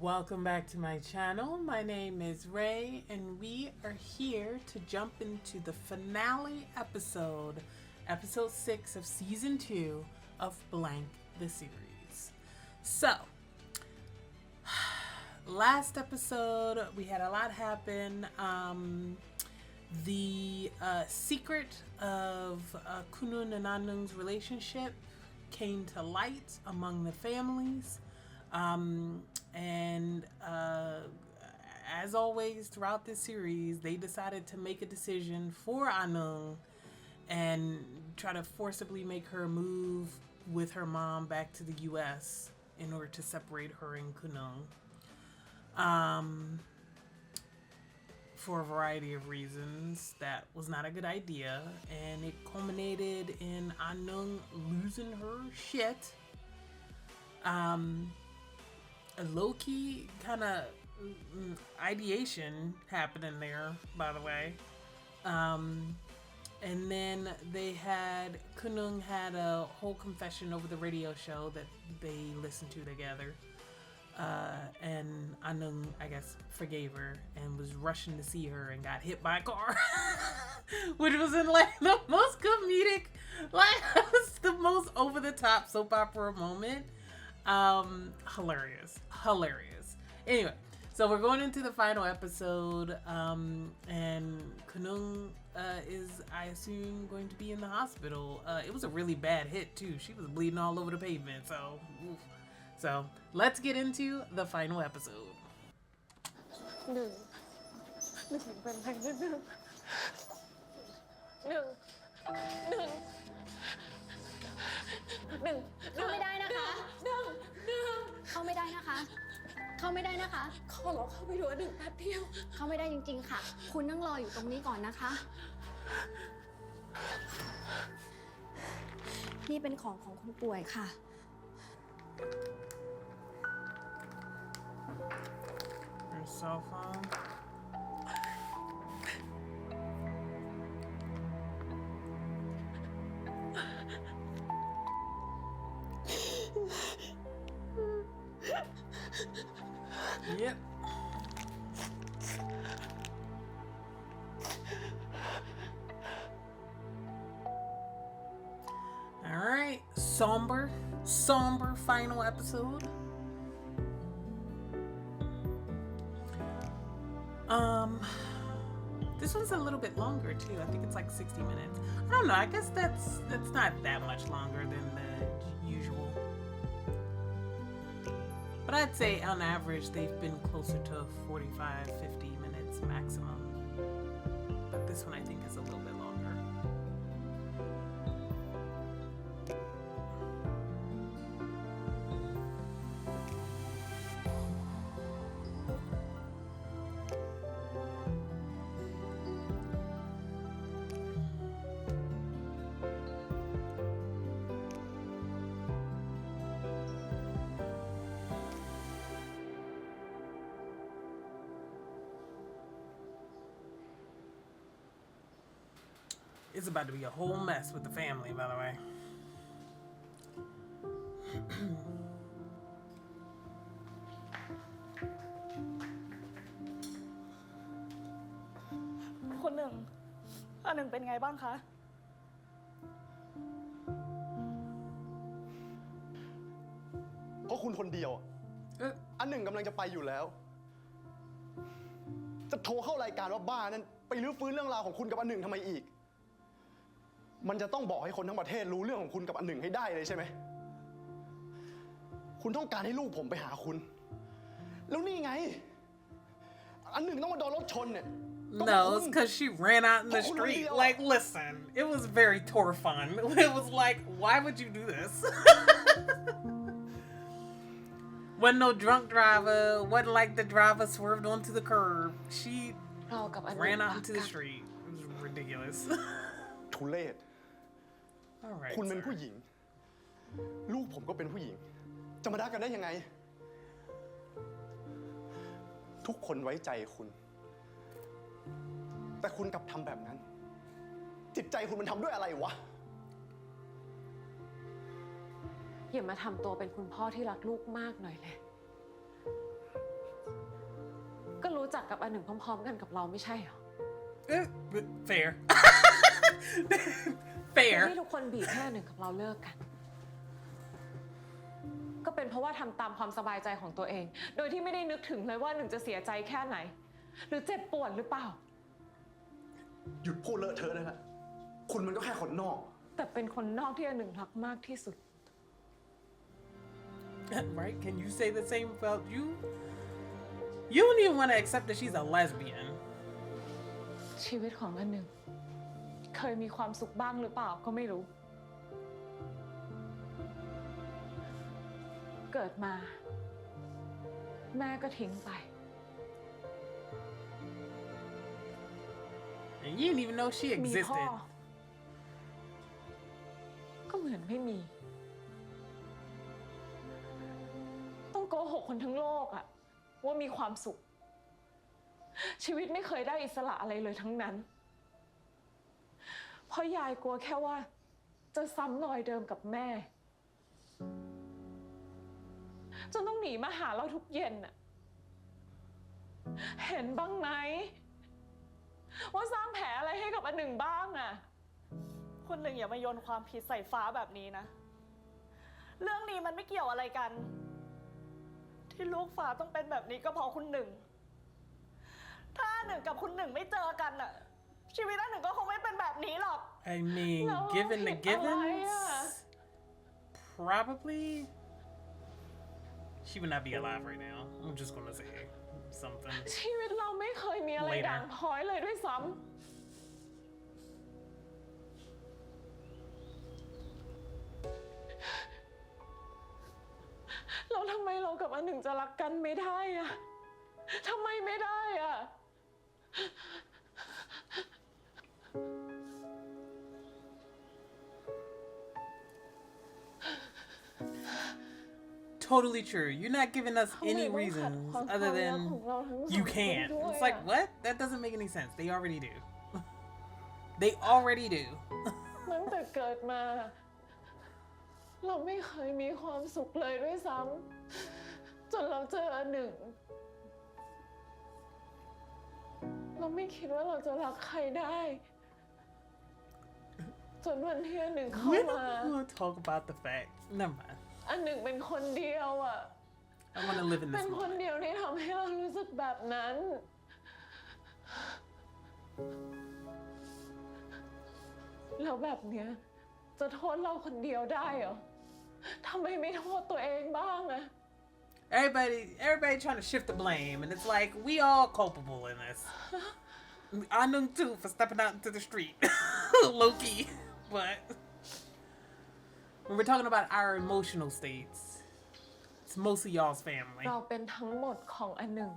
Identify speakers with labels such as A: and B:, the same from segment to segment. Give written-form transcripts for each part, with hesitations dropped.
A: Welcome back to my channel. My name is Ray, and we are here to jump into the finale episode, episode 6 of season 2 of Blank the series. So, last episode we had a lot happen. The secret of Kunun and Anung's relationship came to light among the families. As always throughout this series, they decided to make a decision for Anung and try to forcibly make her move with her mom back to the US in order to separate her and Kunung. For a variety of reasons, that was not a good idea, and it culminated in Anung losing her shit. A low-key kind of ideation happening there, by the way. And then Kunung had a whole confession over the radio show that they listened to together. And Anung, I guess, forgave her and was rushing to see her and got hit by a car. Which was in like the most comedic, like the most over-the-top soap opera moment. Hilarious. Anyway, so we're going into the final episode, and Kunung is, I assume, going to be in the hospital. It was a really bad hit too. She was bleeding all over the pavement, so oof. So let's get into the final episode.
B: เข้าไม่ได้นะคะเข้าไม่ได้นะคะ ขอร้องเข้าไปดูหนึ่งแป๊บเดียวเข้าไม่ได้จริงๆค่ะคุณนั่งรออยู่ตรงนี้ก่อนนะคะนี่เป็นของคนป่วยค่ะ
A: Her cell phone. Yep. All right, somber final episode. This one's a little bit longer too. I think it's like 60 minutes. I don't know. I guess that's not that much longer than the usual. But I'd say on average they've been closer to 45, 50 minutes maximum. But this one I think is a little bit longer. It's about to be a whole mess with the family, by the way.
C: คุณหนึ่งอันหนึ่งเป็นไงบ้างคะ
D: เพราะคุณคนเดียวอันหนึ่งกำลังจะไปอยู่แล้วจะโทรเข้ารายการว่าบ้านั่นไปรื้อฟื้นเรื่องราวของคุณกับอันหนึ่งทำไมอีกมันจะต้องบอกให้คนทั้งประเทศรู้เรื่องของคุณกับอันหนึ่งให้ได้เลยใช่ไหมคุณต้องการให้ลูกผมไปหาคุณแล้วนี่ไงอันหนึ่งต้องมาโดนรถชนเนี่ย
A: No, it's because she ran out in the street. Like, listen, it was very Torfun. It was like, why would you do this? Wasn't no drunk driver. Wasn't like the driver swerved onto the curb. She ran out into the street. It was ridiculous.
D: ทุเรศ
A: All right,
D: คุณเป็น
A: sir.
D: ผู้หญิงลูกผมก็เป็นผู้หญิงจะมาด่ากันได้ยังไงทุกคนไว้ใจคุณแต่คุณกลับทำแบบนั้นจิตใจคุณมันทำด้วยอะไรวะ
E: อย่ามาทำตัวเป็นคุณพ่อที่รักลูกมากหน่อยเลย กับอันหนึ่งพร้อมๆกันกับเราไม่ใช่เหรอ
A: Fair
E: แต่
A: Fair
E: ที่ทุกคนบีบให้อันหนึ่งกับเราเลิกกัน ก็เป็นเพราะว่าทำตามความสบายใจของตัวเอง โดยที่ไม่ได้นึกถึงเลยว่าหนึ่งจะเสียใจแค่ไหน หรือเจ็บปวดหรือเปล่า
D: หยุดพูดเลอะเทอะได้ละคุณมันก็แค่คนนอก
E: แต่เป็นคนนอกที่อันหนึ่งรักมากที่สุด
A: Right? Can you say the same about you? You don't even want to accept that she's a lesbian.
E: ชีวิตของอันหนึ่งเคยมีความสุขบ้างหรือเปล่าก็ไม่รู้ เกิดมา แม่ก็ทิ้งไป
A: And you didn't even know she
E: มีพ่อ
A: existed.
E: ก็เหมือนไม่มี ต้องโกหกคนทั้งโลกอะว่ามีความสุข ชีวิตไม่เคยได้อิสระอะไรเลยทั้งนั้น เพราะยายกลัวแค่ว่า จะซ้ำรอยเดิมกับแม่ จนต้องหนีมาหาเราทุกเย็นอะเห็นบ้างไหมว่าสร้างแผลอะไรให้กับอันหนึ่งบ้างอะ
C: คุณหนึ่งอย่ามาโยนความผิดใส่ฟ้าแบบนี้นะ เรื่องนี้มันไม่เกี่ยวอะไรกัน ที่ลูกฟ้าต้องเป็นแบบนี้ก็เพราะคุณหนึ่ง ถ้าหนึ่งกับคุณหนึ่งไม่เจอกันอะชีวิตอันหนึ่งก็คงไม่เป็นแบบนี้หรอก
A: I mean,
E: No,
A: given the
E: ผิดอะไร
A: givens,
E: อะ
A: probably she would not be alive right now. I'm just gonna say something.
E: ชีวิตเราไม่เคยมีอะไร
A: Later.
E: ด่างพร้อยเลยด้วยซ้ำแล้วทำไมเรากับอันหนึ่งจะรักกันไม่ได้อะทำไมไม่ได้อะ
A: Totally true. You're not giving us any reasons other than you can't. It's like, what? That doesn't make any sense. They already do. They already do.
E: ตั้งแต่เกิดมา เราไม่เคยมีความสุขเลยด้วยซ้ำจนเราเจออันหนึ่ง เราไม่คิดว่าเราจะรักใครได้ จนวันที่อันหนึ่งเข้า
A: We're
E: มา
A: not gonna talk about the fact. Never mind.
E: อันหนึ่งเป็นคนเดียวอ่ะ
A: I want to live in
E: เป็
A: this
E: นคน
A: moment.
E: เดียวที่ทำให้เรารู้สึกแบบนั้น แล้วแบบเนี้ยจะโทษเราคนเดียวได้เหรอทำไมไม่โทษตัวเองบ้างอะ
A: Everybody trying to shift the blame, and it's like we all culpable in this. I know too for stepping out into the street, Loki. But when we're talking about our emotional states, it's mostly y'all's family.
E: เราเป็นทั้งหมดของอันหนึ่ง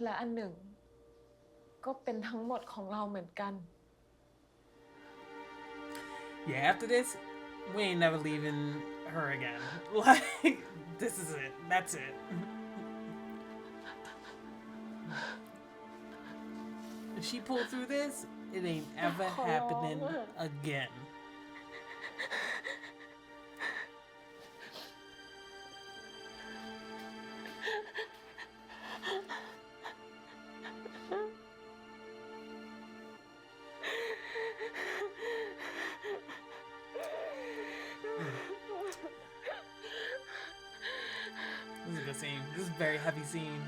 E: และอันหนึ่ง ก็เป็นทั้งหมดของเราเหมือนกัน
A: Yeah, after this, we ain't never leaving her again. Like, this is it. That's it. If she pulled through this, it ain't ever happening again. This is a good scene. This is a very heavy scene.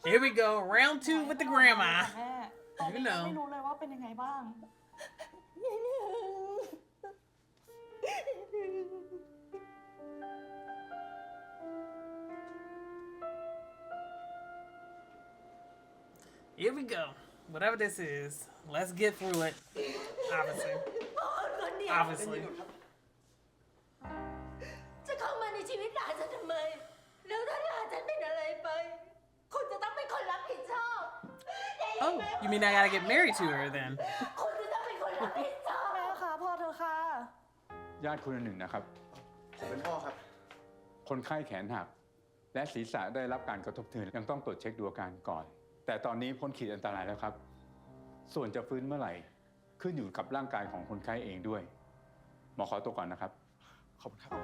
A: Here we go, round 2 with the grandma.
C: แม่ตอนนี้ยังไม่รู้เลยว่าเป็นยังไงบ้าง
A: Here we go. Whatever this is, let's get through it. Obviously. Obviously.
F: จะเข้ามาในชีวิตหลานฉันทำไม แล้วถ้าหลานฉันเป็นอะไรไป คุณจะต้องเป็นคนรับผิดชอบ
A: Oh, you mean I gotta get married to her then?
F: คุณจะต้องเป็นคนรับผิดชอบ
C: แม่คะพ่อเธอค่ะ
G: ญาติคุณอันหนึ่งนะครับ
D: ผมเป็นพ่อครับ
G: คนไข้แขนหัก และศีรษะได้รับการกระทบกระเทือนยังต้องตรวจเช็คดูอาการก่อน แต่ตอนนี้พ้นขีดอันตรายแล้วครับ ส่วนจะฟื้นเมื่อไหร่ขึ้นอยู่กับร่างกายของคนไข้เองด้วย หมอขอตัวก่อนนะครับ
D: ขอบคุณครับ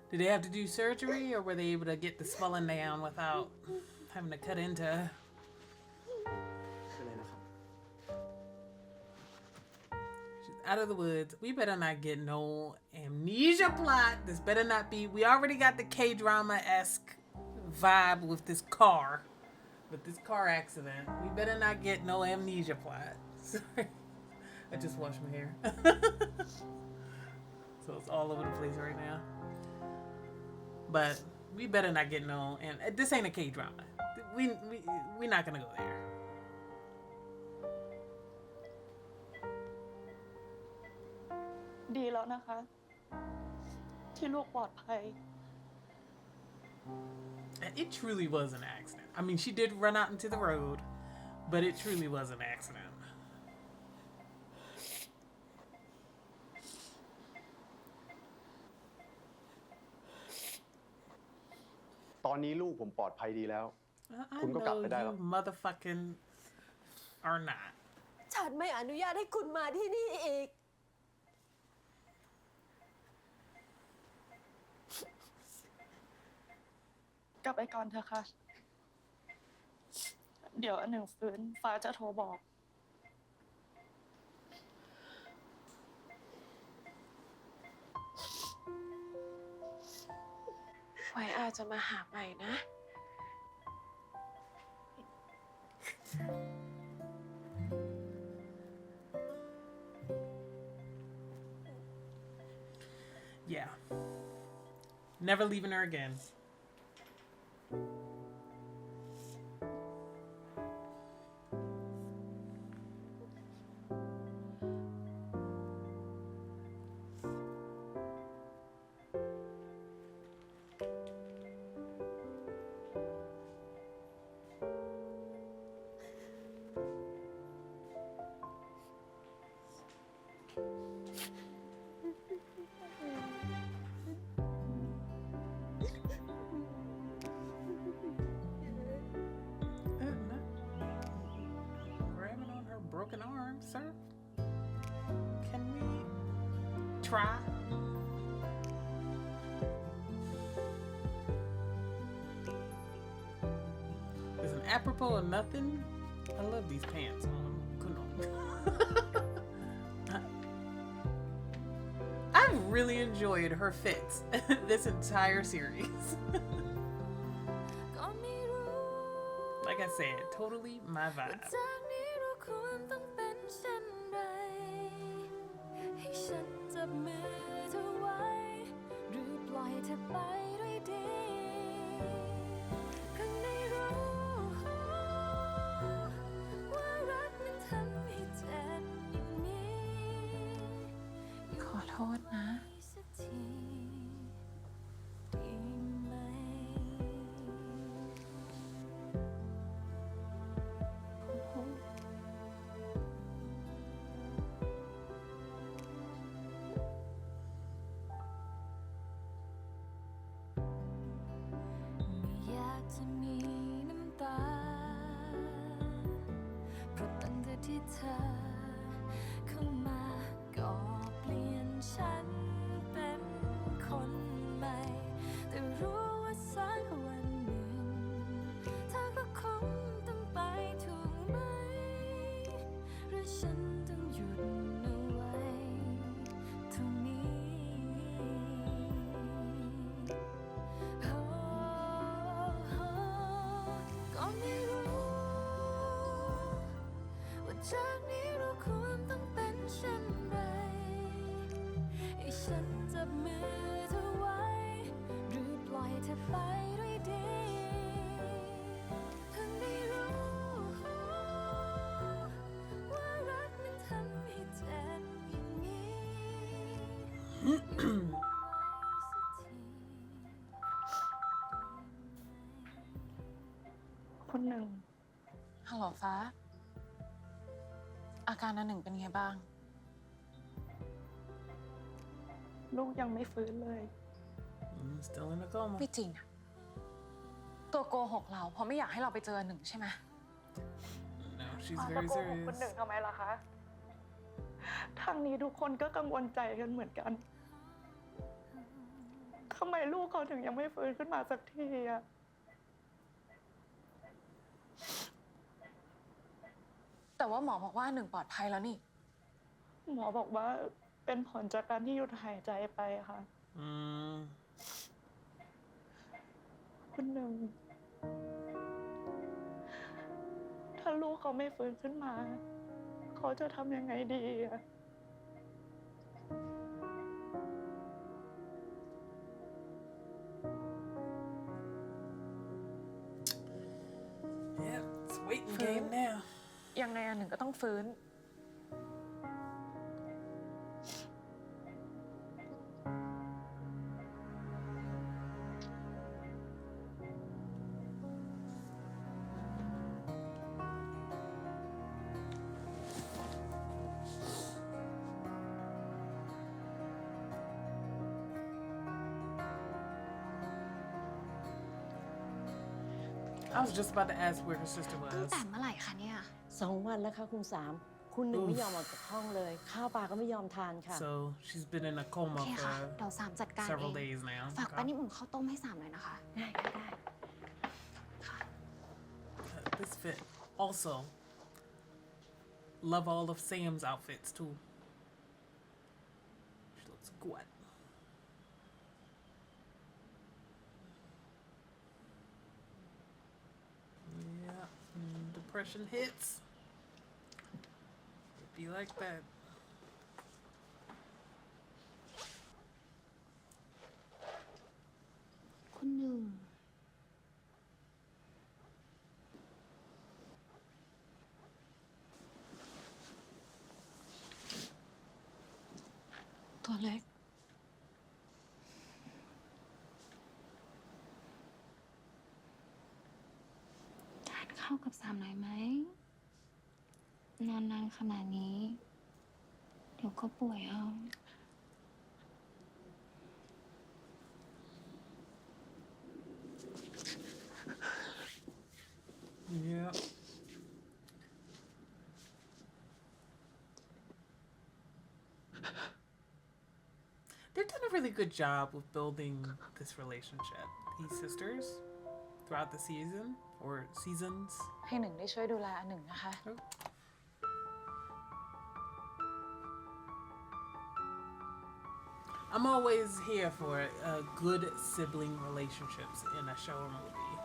A: Did they have to do surgery, or were they able to get the swelling down without having to cut into?
D: คืออะไรนะครับ
A: She's out of the woods. We better not get no amnesia plot. This better not be. We already got the K-drama-esque vibe with this car accident. We better not get no amnesia plot. Sorry, I just washed my hair, so it's all over the place right now. But we better not get no. And this ain't a K-drama. We're not gonna go there.
C: ดีแล้วนะคะ ที่ลูกปลอดภัย
A: And it truly was an accident. I mean, she did run out into the road, but it truly was an accident.
D: ตอนนี้ลูกผมปลอดภัยดีแล้ว
A: I
D: คุณก็กลับ
A: know
D: ไปได้แล้ว
A: you motherfucking are not.
F: ฉันไม่อนุญาตให้คุณมาที่นี่อีก
C: กลับไปก่อนเถอะค่ะ เดี๋ยวอันหนึ่งฟื้นฟ้าจะโทรบอก
E: ไว้อาจจะมาหาใหม่นะ
A: Yeah. Never leaving her again. Grabbing on her broken arm, sir. Can we try? Listen, apropos of nothing, I love these pants on. I've really enjoyed her fits this entire series. Like I said, totally my vibe.
H: จากนี้เราควรต้องเป็นเช่นไรให้ฉันจับมือเธอไว้หรือปล่อยเธอไปด้วยดีครั้งได้รู้ว่ารักมันทำให้เจ็บอย่างนี้
E: ขอโทษนะ
H: สักทีดีไหม ไม่อยากจะมีน้ำตาเพราะตั้งแต่ที่เธอเข้ามาก็เปลี่ยนฉันเป็นคนใหม่แต่รู้ว่าสักวันหนึ่งเธอก็คงต้องไปถูกไหมหรือฉันต้องหยุดเอาไว้ตรงนี้ ก็ไม่รู้ว่าจากนี้เราควรต้องเป็นเช่นไรให้ฉันจับมือเธอไว้หรือปล่อยเธอไปด้วยดีทั้งได้รู้ว่ารักมันทำให้เจ็บอย่างนี้
C: คนหนึ่ง
E: ฮัลโหลฟ้า อาการอันหนึ่งเป็นไงบ้าง
C: ลูกยังไม่ฟื้นเลย
E: อ
A: Still in a coma.
E: ไม่จริงอะตัวโกหกเราเพราะไม่อยากให้เราไปเจอหนึ่งใช่ไหม
A: No, she's
C: จะ
A: very
C: โกหกคุณหนึ่ง
A: serious.
C: ทำไมล่ะคะ ทางนี้ทุกคนก็กังวลใจกันเหมือนกัน ทำไมลูกเขาถึงยังไม่ฟื้นขึ้นมาสักทีอะ
E: แต่ว่าหมอบอกว่าหนึ่งปลอดภัยแล้วนี่
C: หมอบอกว่าเป็นผลจากการที่หยุดหายใจไปค่ะ คุณหนึ่ง ถ้าลูกเขาไม่ฟื้นขึ้นมา เขาจะทำยังไงดีอะ
A: Yeah, it's waiting game now.
E: ยังไงอันหนึ่งก็ต้องฟื้น
A: I was just about to ask where her sister
B: ตั้ง
A: was.
B: แต่เมื่อไหร่คะเนี่ย
I: 2 วันแล้วค่ะคุณ3คุณหนึ่งไม่ยอมออกจากห้องเลยข้าวปลาก็ไม่ยอมทานค่ะ
A: So she's been in a
B: โอ
A: coma
B: เคค่ะ
A: for
B: เดี๋ยวสามจัดการเอ
A: several
B: ง
A: days now.
B: ฝากป้านิ่มอุ่นข้าวต้มให้สามหน่อยนะคะ
I: ได้ค่ะได้
A: This fit. Also, love all of Sam's outfits too. She looks good. Yeah, depression hits. It'd be like that.
B: คุณหนึ่ง
E: ตัวเล็ก
B: ทานข้าวกับสามหน่อยไหม นอนนานขนาดนี้ เดี๋ยวก็ป่วยเอา
A: Yeah. They've done a really good job with building this relationship, these sisters, throughout the season or seasons.
E: ให้หนึ่งได้ช่วยดูแลอันหนึ่งนะคะ
A: I'm always here for good sibling relationships in a show or movie.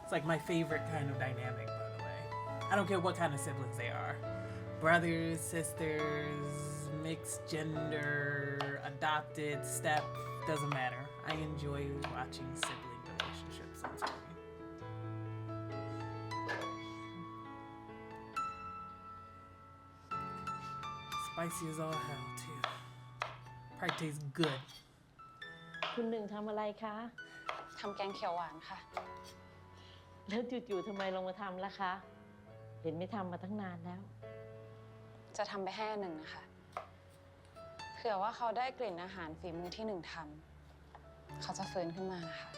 A: It's like my favorite kind of dynamic, by the way. I don't care what kind of siblings they are. Brothers, sisters, mixed gender, adopted, step, doesn't matter. I enjoy watching sibling relationships on screen. Spicy as all hell, too. Probably tastes good.
I: คุณหนึ่งทำอะไรคะ
E: ทำแกงเขียวหวานค่ะ
I: แล้วจู่ๆทำไมลงมาทำล่ะคะ เห็นไม่ทำมาตั้งนานแล้ว
E: จะทำไปให้อันหนึ่งนะคะ เผื่อว่าเขาได้กลิ่นอาหารฝีมือที่หนึ่งทำ เขาจะฟื้นขึ้นมานะคะ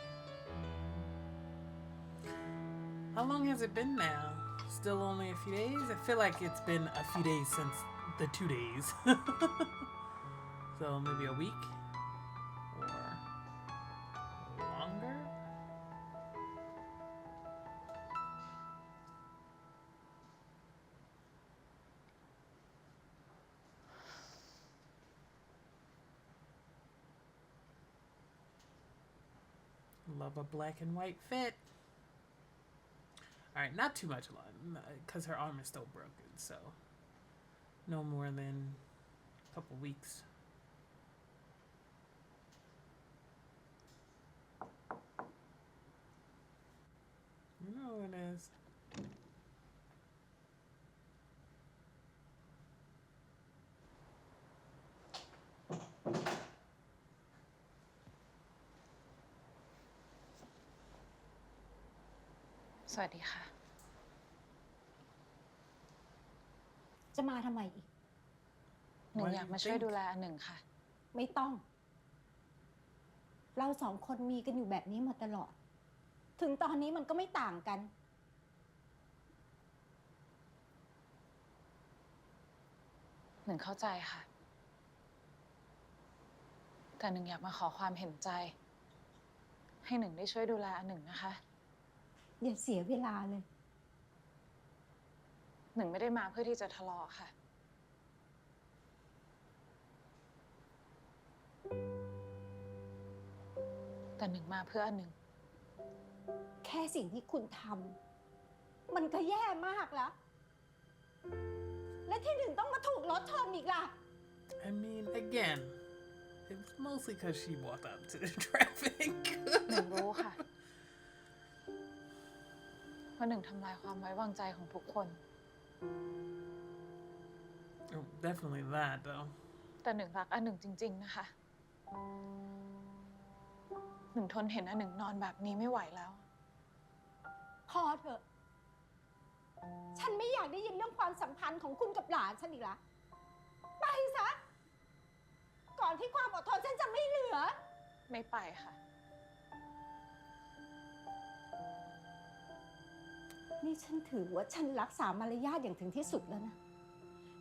A: How long has it been now? Still only a few days? I feel like it's been a few days since the 2 days. So maybe a week? Or longer? Love a black and white fit. Alright, not too much long, because her arm is still broken, so no more than a couple weeks. You know who it is.
E: Sawasdeeค่ะ
F: จะมาทำไมอีก
E: หนึ่งอยากมาช่วยดูแลอันหนึ่งค่ะ
F: ไม่ต้อง เราสองคนมีกันอยู่แบบนี้มาตลอด ถึงตอนนี้มันก็ไม่ต่างกัน
E: หนึ่งเข้าใจค่ะ แต่หนึ่งอยากมาขอความเห็นใจ ให้หนึ่งได้ช่วยดูแลอันหนึ่งนะคะ
F: อย่าเสียเวลาเลย
E: หนึ่งไม่ได้มาเพื่อที่จะทะเลาะค่ะ แต่หนึ่งมาเพื่ออันหนึ่ง
F: แค่สิ่งที่คุณทำมันก็แย่มากแล้ว และที่หนึ่งต้องมาถูกรถชนอีกล่ะ
A: I mean, again, it's mostly because she walked out to the traffic.
E: หนึ่งรู้ค่ะว่าหนึ่งทำลายความไว้วางใจของทุกคน
A: Oh, definitely that, though.
E: แต่หนึ่งรักอันหนึ่งจริงๆนะคะ หนึ่งทนเห็นอันหนึ่งนอนแบบนี้ไม่ไหวแล้ว
F: พอเถอะ ฉันไม่อยากได้ยินเรื่องความสัมพันธ์ของคุณกับหลานฉันอีกละไปซะ ก่อนที่ความอดทนฉันจะไม่เหลือ
E: ไม่ไปค่ะ
F: นี่ฉันถือว่าฉันรักษามารยาทอย่างถึงที่สุดแล้วนะ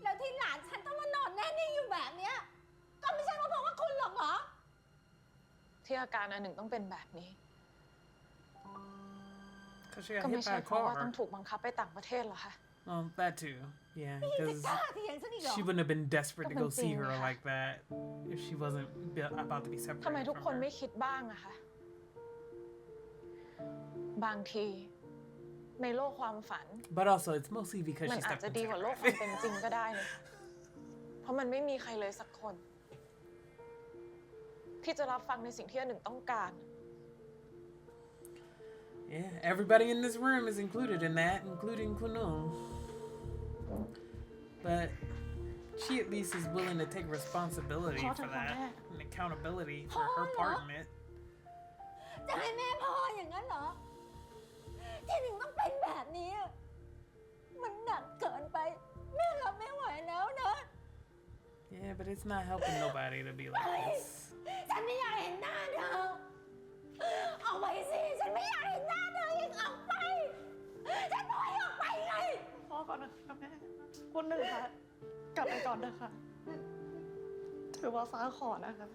F: แล้วที่หลานฉันต้องมานอนแน่นิ่งอยู่แบบเนี้ย ก็ไม่ใช่ว่าเพราะว่าคุณหรอกเหรอ
E: ที่อาการอันหนึ่งต้องเป็นแบบนี้
A: Because she
E: ก็
A: got
E: ไม่
A: hit
E: ใช่
A: by a
E: เพราะว่าต้อง
A: car.
E: ถูกบังคับไปต่างประเทศหรอคะ
A: That too. Yeah,
F: นี่จะ
A: because
F: กล้าเถียงฉันอีกเหรอ
A: she wouldn't have been desperate to go see her
E: Something,
A: like that if she wasn't about to be
E: ทำไม
A: separated
E: ทุก
A: from
E: คน
A: her.
E: ไม่คิดบ้างอะคะ บางทีในโลกความฝัน
A: But also, it's mostly because
E: มัน
A: she
E: อาจ
A: stepped
E: จะ
A: into
E: ดี
A: the
E: กว่าโลกความ
A: traffic.
E: เป็นจริงก็ได้นะ เพราะมันไม่มีใครเลยสักคน ที่จะรับฟังในสิ่งที่อันหนึ่งต้องการ
A: Yeah, everybody in this room is included in that, including Kunung. But she at least is willing to take responsibility for that and accountability for her part in it.
F: จะให้แม่พออย่างนั้นเหรอ ที่หนึ่งต้องเป็นแบบนี้ มันหนักเกินไป แม่รับไม่ไหวแล้วนะ
A: Yeah, but it's not helping nobody to be like this.
F: ฉันไม่อยากเห็นหน้าเธอออกไปสิ ฉันไม่อยากเห็นหน้าเธออีกออกไป ฉันบอกให้ออกไปไง
C: พ่อก่อนนะคะแม่คุณหนึ่งคะกลับไปก่อนเถอะค่ะ ถือว่าฟ้าขอนะคะ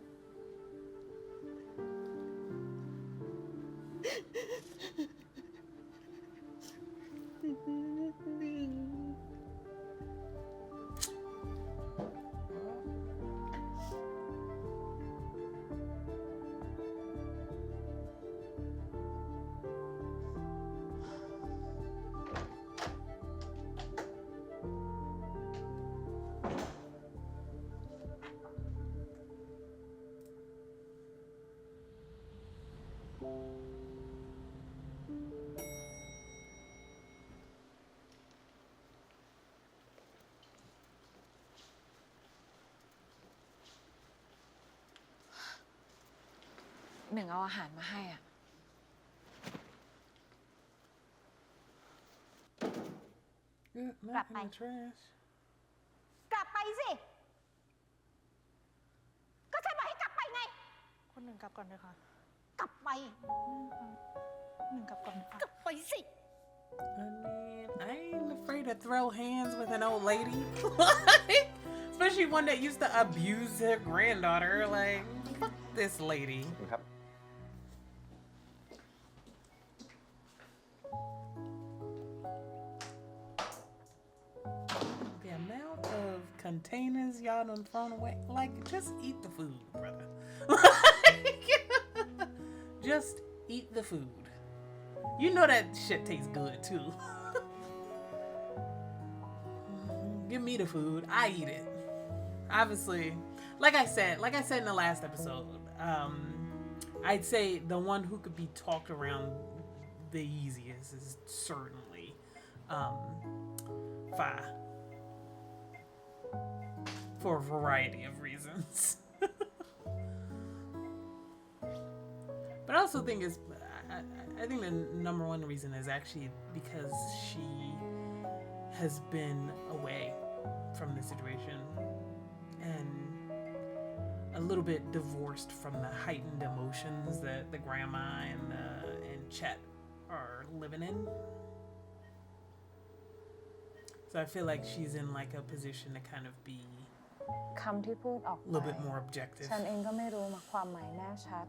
E: หนึ่งเอาอาหารมาให้อ่ะ
A: Yeah,
F: Grab
A: not in the
F: mine.
A: trash.
F: กลับไปสิ ก็ฉันบอกให้กลับไปไง
C: คุณหนึ่งกลับก่อนเถอะค่ะ
F: กลับไป
C: หนึ่งกลับก่อนค่ะ
F: กลับไปสิ
A: I mean, I ain't afraid to throw hands with an old lady. Especially one that used to abuse her granddaughter. Like, fuck this lady.
D: ครับ
A: The amount of containers y'all done thrown away. Like, just eat the food, brother. Just eat the food. You know that shit tastes good too. Give me the food. I eat it. Obviously, like I said in the last episode, I'd say the one who could be talked around the easiest is certainly Faye. For a variety of reasons. But I also think I think the number one reason is actually because she has been away from the situation. And a little bit divorced from the heightened emotions that the grandma and Chet are living in. So I feel like she's in like a position to kind of be
J: คำที่พูดออก
A: a
J: ไป
A: little bit more objective.
J: ฉันเองก็ไม่รู้มาความหมายแน่ชัด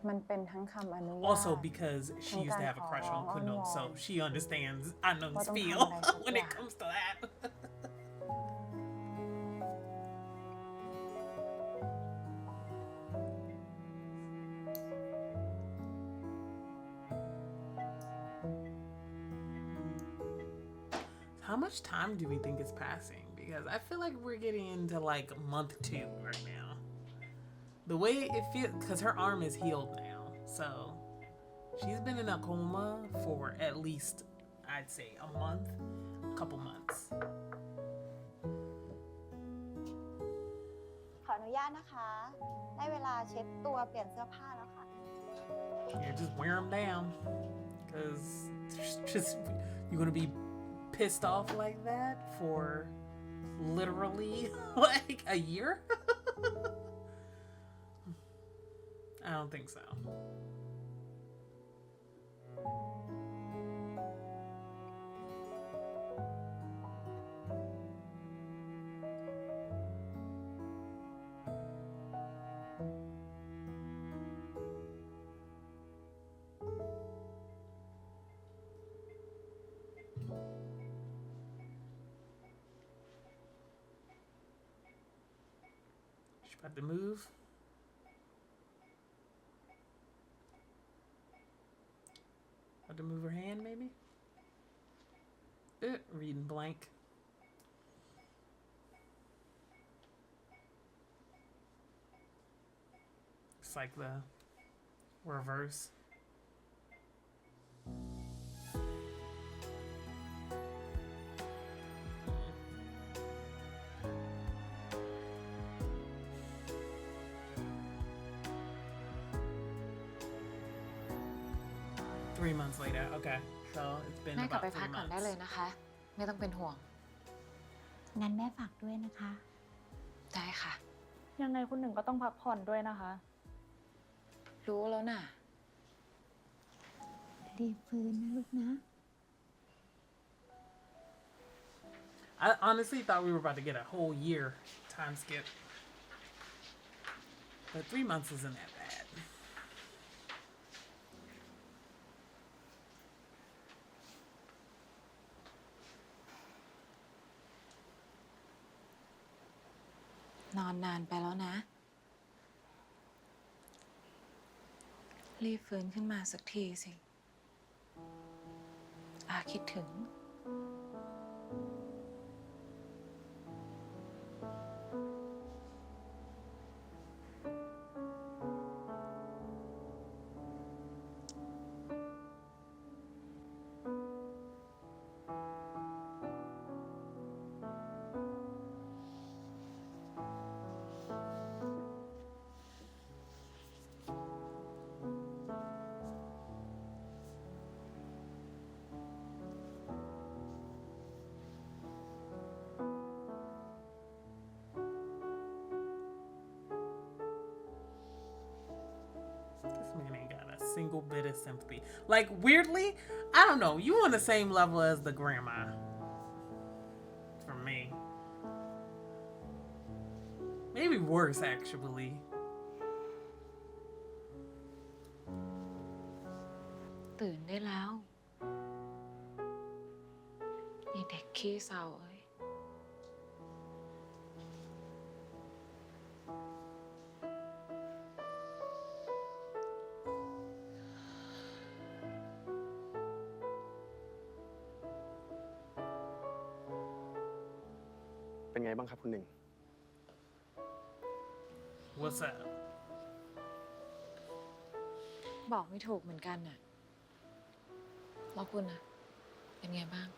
J: มันเป็นทั้งคำอนุญาต
A: Also because she used to have a crush on Kunung, so she understands Anung's feel when it comes to that. How much time do we think is passing? Because I feel like we're getting into like month 2 right now. The way it feels, because her arm is healed now, so she's been in a coma for at least, I'd say, a month, a couple months.
F: ขออนุญาตนะคะ ได้เวลาเช็ดตัวเปลี่ยนเสื้อผ้าแล้วค่ะ
A: You just wear them down, because just you're gonna be pissed off like that for literally like a year. I don't think so. She's about to move. About to move her hand, maybe? Reading blank. It's like the reverse. Three months later, okay. So it's been
K: แม่กลับ
A: about
K: ไป
A: 3
K: พักก่อนได้
A: months.
K: เลยนะคะ ไม่ต้องเป็นห่วง
F: งั้นแม่ฝากด้วยนะคะ
K: ได้ค่ะ
C: ยังไงคุณหนึ่งก็ต้องพักผ่อนด้วยนะคะ
K: รู้แล้วน่ะ
F: รีบฟื้นนะลูกนะ
A: I honestly thought we were about to get a whole year time skip. But 3 months isn't that bad.
K: นอนนานไปแล้วนะ รีบฟื้นขึ้นมาสักทีสิ อาคิดถึง
A: This man ain't got a single bit of sympathy. Like, weirdly, I don't know. You on the same level as the grandma. For me. Maybe worse, actually.
K: ตื่นได้แล้วนี่เด็กขี้เศร้าเอ้ย
D: เป็นไงบ้างครับคุณหนึ่ง
A: What's up?
K: บอกไม่ถูกเหมือนกันน่ะแล้วคุณน่ะ เป็นไงบ้าง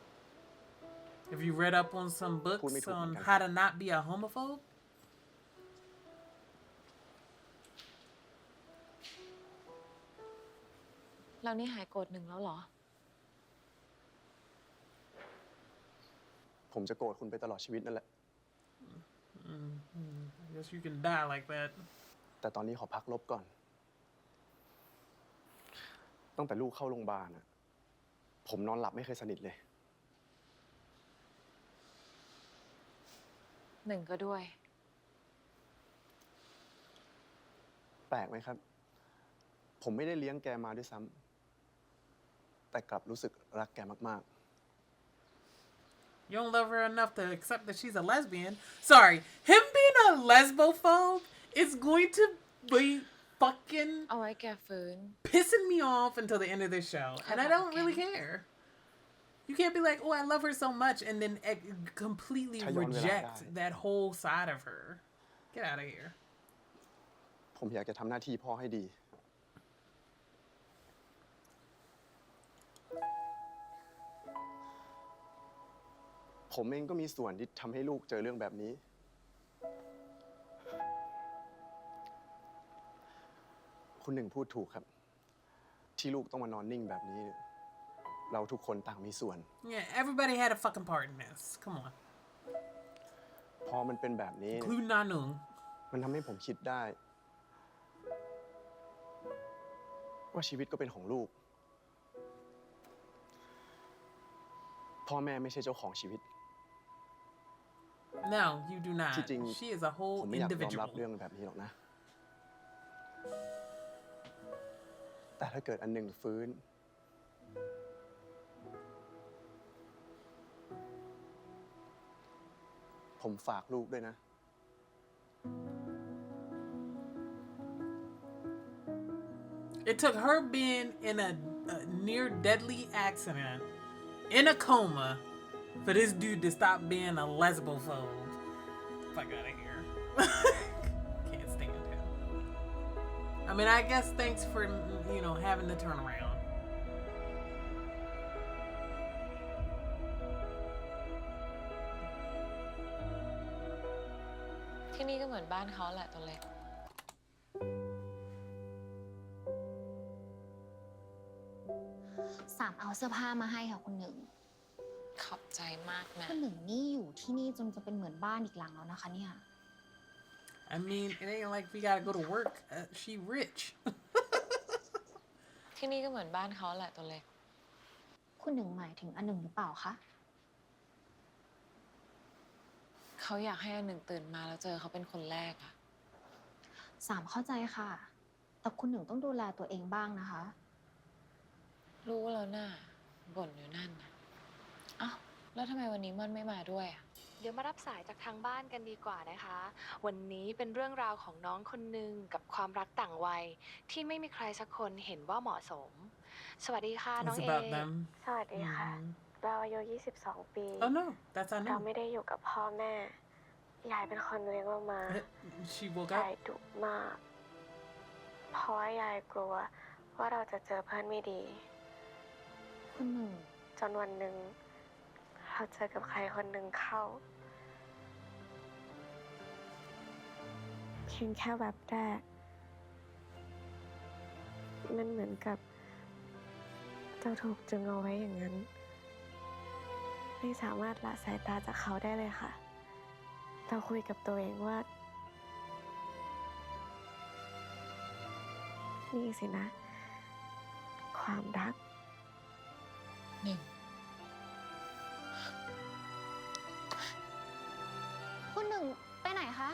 A: Have you read up on some books
D: Put
A: on
D: me to-
A: how to not be a homophobe?
K: แล้วนี่หายโกรธหนึ่งแล้วเหรอ
D: ผมจะโกรธคุณไปตลอดชีวิตนั่นแหละ
A: I guess you can die like that.
D: แต่ตอนนี้ขอพักลบก่อนตั้งแต่ลูกเข้าโรงพยาบาลอะผมนอนหลับไม่เคยสนิทเลย
K: หนึ่งก็ด้วย
D: แปลกไหมครับ ผมไม่ได้เลี้ยงแกมาด้วยซ้ำแต่กลับรู้สึกรักแกมาก
A: You don't love her enough to accept that she's a lesbian. Sorry, him being a lesbophobe is going to be fucking
K: เอาไว้แกฟื้น
A: pissing me off until the end of this show. And I don't really care. You can't be like, oh, I love her so much, and then completely reject that whole side of her. Get out of here.
D: ๆ ผมอยากจะทำหน้าที่พ่อให้ดี ผมเองก็มีส่วนที่ทำให้ลูกเจอเรื่องแบบนี้ คุณหนึ่งพูดถูกครับ ที่ลูกต้องมานอนนิ่งแบบนี้ เราทุกคนต่างมีส่วน
A: Yeah, everybody had a fucking part in this. Come on.
D: พอมันเป็นแบบนี้
A: Including Nanung.
D: มันทำให้ผมคิดได้ ว่าชีวิตก็เป็นของลูก พ่อแม่ไม่ใช่เจ้าของชีวิต
A: No, you do not.
D: ที่จริง
A: She is a whole
D: ผมไม่อยากยอมรับ
A: individual.
D: เรื่องแบบนี้หรอกนะ แต่ถ้าเกิดอันหนึ่งฟื้น ผมฝากลูกด้วยนะ
A: It took her being in a near deadly accident, in a coma, for this dude to stop being a lesbophobe. Fuck out of here. Can't stand him. I mean, I guess thanks for, having the turnaround.
K: ที่นี่ก็เหมือนบ้านเขาแหละตัวเล็ก
B: สามเอาเสื้อผ้ามาให้ค่ะคุณหนึ่ง
K: ขอบใจมากนะ
B: คุณหนึ่งนี่อยู่ที่นี่จนจะเป็นเหมือนบ้านอีกหลังแล้วนะคะเนี่ย
A: I mean, it ain't like we gotta go to work. She rich.
K: ที่นี่ก็เหมือนบ้านเขาแหละตัวเล็ก
B: คุณหนึ่งหมายถึงอันหนึ่งหรือเปล่าคะ
K: เขาอยากให้อันหนึ่งตื่นมาแล้วเจอเขาเป็นคนแรกอะ
B: สามเข้าใจค่ะ แต่คุณหนึ่งต้องดูแลตัวเองบ้างนะคะ
K: รู้แล้วน่ะบ่นอยู่นั่นนะอ้าวแล้วทำไมวันนี้ม่อนไม่มาด้วยอะ
L: เดี๋ยวมารับสายจากทางบ้านกันดีกว่านะคะ วันนี้เป็นเรื่องราวของน้องคนหนึ่งกับความรักต่างวัยที่ไม่มีใครสักคนเห็นว่าเหมาะสม สวัสดีค่ะน้อง
A: It's
L: เอ
A: about them.
L: สวัสดีค่ะ เราอายุ22 ปี
A: Oh no, that's I
L: เรา
A: know.
L: ไม่ได้อยู่กับพ่อแม่ ยายเป็นคนเลี้ยงเรามา
A: She woke
L: ยาย
A: up.
L: ดุมาก เพราะว่ายายกลัวว่าเราจะเจอเพื่อนไม่ดี
B: คุณหนึ่ง
L: จนวันหนึ่งเราเจอกับใครคนหนึ่งเข้า เพียงแค่แวบแรก มันเหมือนกับเราถูกจึงเอาไว้อย่างนั้น ไม่สามารถละสายตาจากเขาได้เลยค่ะ เราคุยกับตัวเองว่า นี่สินะ ความรัก
K: หนึ่ง
B: คุณหนึ่งไปไหนคะ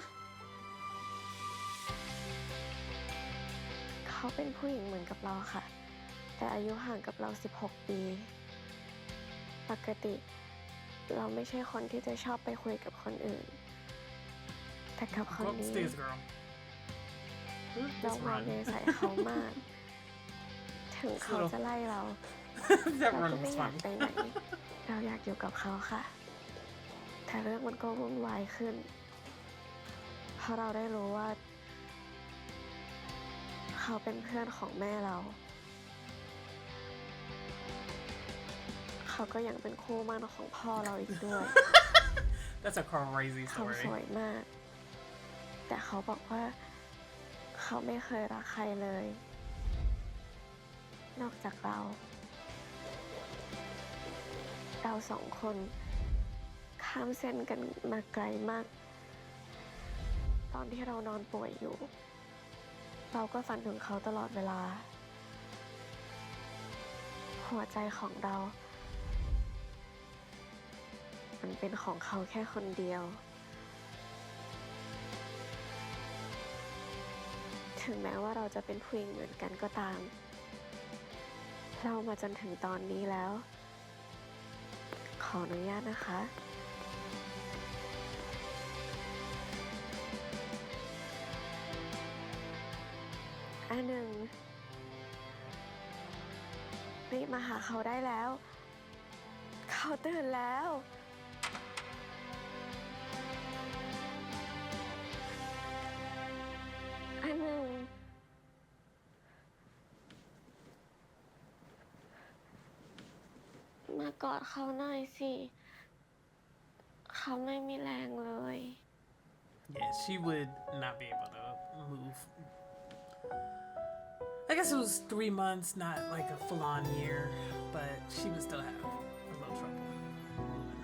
L: เขาเป็นผู้หญิงเหมือนกับเราค่ะ แต่อายุห่างกับเรา 16 ปี ปกติ เราไม่ใช่คนที่จะชอบไปคุยกับคนอื่น แต่กับคน
A: Go
L: นี้
A: upstairs, girl.
L: เรา
A: Just
L: วาง
A: run.
L: เยใส่เขามาก ถึงเขาจะไล่เรา
A: That
L: เรา
A: run
L: ก็ไม่
A: was
L: อยาก
A: funny.
L: ไปไหน เราอยากอยู่กับเขาค่ะ แต่เรื่องมันก็วุ่นวายขึ้น เพราะเราได้รู้ว่า เขาเป็นเพื่อนของแม่เรา เขาก็ยังเป็นคู่หมั่นของพ่อเราอีกด้วย
A: That's a crazy
L: เขาส
A: story.
L: วยมาก แต่เขาบอกว่า เขาไม่เคยรักใครเลย นอกจากเรา เราสองคนข้ามเส้นกันมาไกลมาก อนที่เรานอนป่วยอยู่ เราก็ฝันถึงเขาตลอดเวลา หัวใจของเรา มันเป็นของเขาแค่คนเดียว ถึงแม้ว่าเราจะเป็นผู้หญิงเหมือนกันก็ตาม เรามาจนถึงตอนนี้แล้ว ขออนุญาตนะคะอันหนึ่งรีบมาหาเขาได้แล้ว เขาตื่นแล้วอันหนึ่งมากอดเขาหน่อยสิ เขาไม่มีแรงเลย
A: Yeah, she would not be able to move. I guess it was 3 months, not like a full-on year, but she would still have a little trouble moving.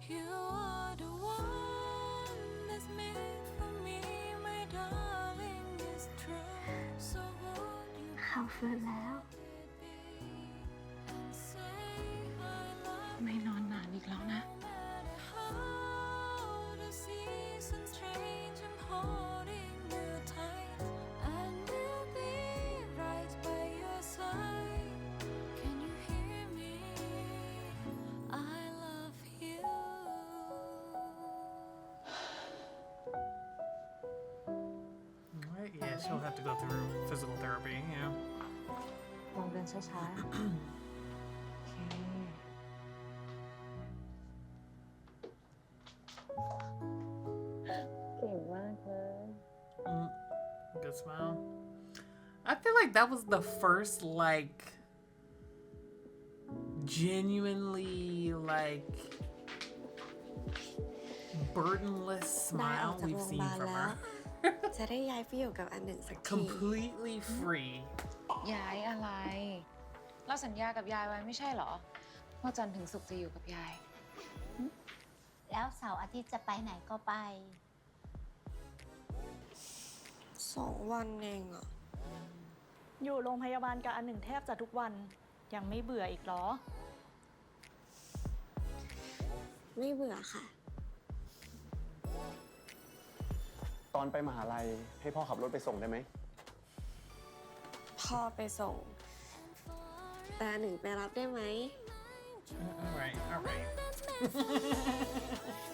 H: You are the one that's made for me, my darling, is true. So would you
L: เขาฟื้นแล้ว
H: say I love
K: ไม่นอนนานอีกแล้วนะ
H: no matter how the seasons change? I'm holding you tight, and we'll be right by your side. Can you hear me? I love you.
A: Right? Yeah, she'll have to go through physical therapy, yeah.
J: ลองเดินช้าๆ โอเค เก่งมากเลย
A: Good smile. I feel like that was the first, like, genuinely, like, burdenless
L: ได้ออก
A: smile
L: จาก
A: we've
L: โรงพยา
A: seen
L: บาล
A: from
L: แล้ว
A: her.
L: จะได้ย้ายไปอยู่กับอันหนึ่งสักที
A: Completely free.
K: ย้ายอะไร เราสัญญากับยายไว้ไม่ใช่เหรอ ว่าจันทร์ถึงศุกร์จะอยู่กับยาย
F: แล้วเสาร์อาทิตย์จะไปไหนก็ไป
L: 2 วันเองอะ
C: อยู่โรงพยาบาลกับอันหนึ่งแทบจะทุกวัน ยังไม่เบื่ออีกเหรอ
L: ไม่เบื่อค่ะ
D: ตอนไปมหาลัยให้พ่อขับรถไปส่งได้ไหม
L: พ่อไปส่ง แต่อันหนึ่งไปรับได้ไหม
A: All right, all right.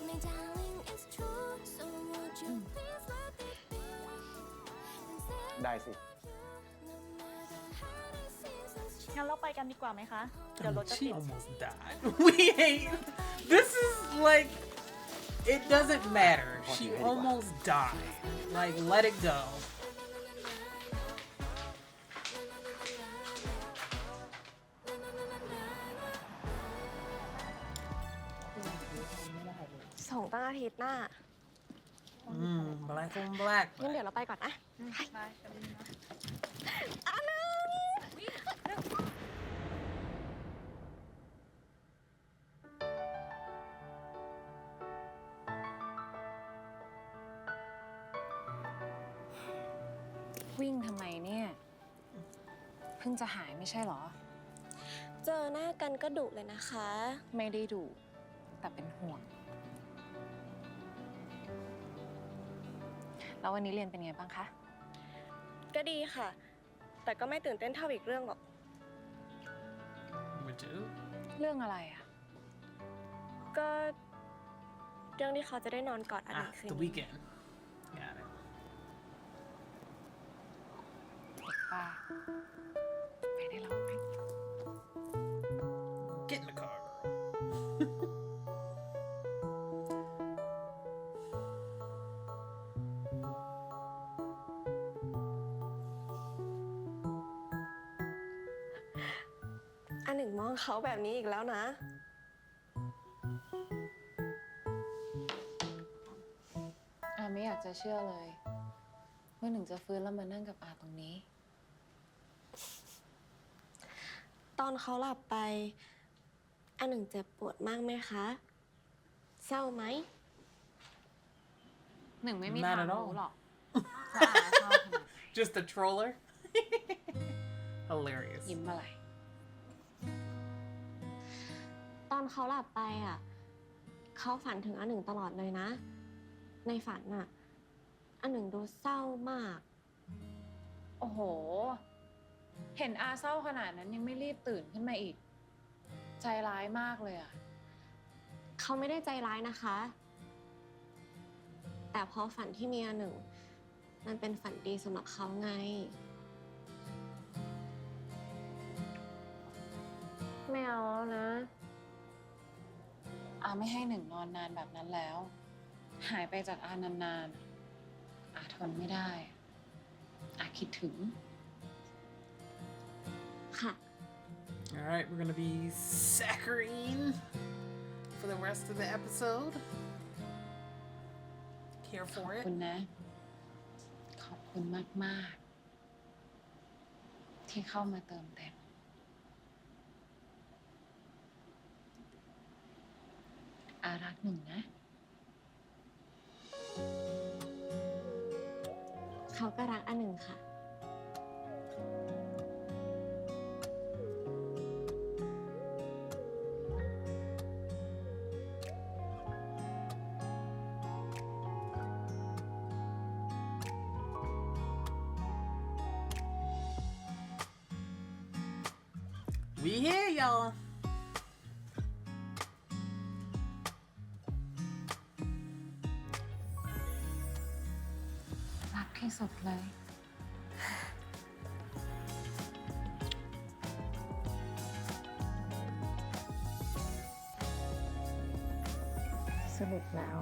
H: My darling, it's true. So would you please let it be?
D: ได้สิ
H: No matter how the seasons change.
C: งั้นเราไปกันดีกว่าไหมคะ เดี๋ยวรถจะ
A: She
C: ติด
A: almost died. We ain't. This is like. It doesn't matter. She almost died. Like, let it go.
L: ส่งตั้งอาทิตย์หน้า
A: Black on black.
L: งั้นเดี๋ยวเราไปก่อนนะ
K: วิ่งทำไมเนี่ย เพิ่งจะหายไม่ใช่เหรอ
L: เจอหน้ากันก็ดุเลยนะคะ
K: ไม่ได้ดุแต่เป็นห่วง แล้ววันนี้เรียนเป็นไงบ้างคะ
L: ก็ดีค่ะ แต่ก็ไม่ตื่นเต้นเท่าอีกเรื่องหรอก
A: Would you?
K: เรื่องอะไรอะ
L: ก็เรื่องที่เขาจะได้นอนกอดอันหนึ่ง
A: Ah,
L: คืน
A: the
L: นี้
A: weekend. Got it.
K: ป้า ได้ลองไหม
A: Get in the car, girl.
L: อันหนึ่งมองเขาแบบนี้อีกแล้วนะ
K: อาไม่อยากจะเชื่อเลยว่าหนึ่งจะฟื้นแล้วมานั่งกับอาตรงนี้
L: ตอนเขาหลับไป อันหนึ่งเจ็บปวดมากไหมคะ เศร้าไหม
K: หนึ่งไม่มี
A: Not
K: ทาง
A: at all.
K: รู้หรอกว่าอาเศร้าขนาดไหน
A: Just a troller. Hilarious.
K: ยิ้มอะไร
L: ตอนเขาหลับไปอ่ะ เขาฝันถึงอันหนึ่งตลอดเลยนะ ในฝันอ่ะ อันหนึ่งดูเศร้ามาก
K: โอ้โห เห็นอาเศร้าขนาดนั้นยังไม่รีบตื่นขึ้นมาอีก ใจร้ายมากเลยอะ
L: เขาไม่ได้ใจร้ายนะคะ แต่พอฝันที่มีอันหนึ่ง มันเป็นฝันดีสำหรับเขาไง ไม่เอาแล้วนะ
K: อาไม่ให้หนึ่งนอนนานแบบนั้นแล้ว หายไปจากอานานๆ อาทนไม่ได้ อาคิดถึง
L: ค่ะ
A: All right, we're gonna be saccharine for the rest of the episode. Care
K: ขอบ
A: for it.
K: คุณนะ ขอบคุณมาก ๆ ที่เข้ามาเติมเต็ม อารักหนึ่งนะ
L: เขาก็รักอันหนึ่งค่ะ
A: We here, y'all.
K: รักที่สุดเลย
J: สรุปแล้ว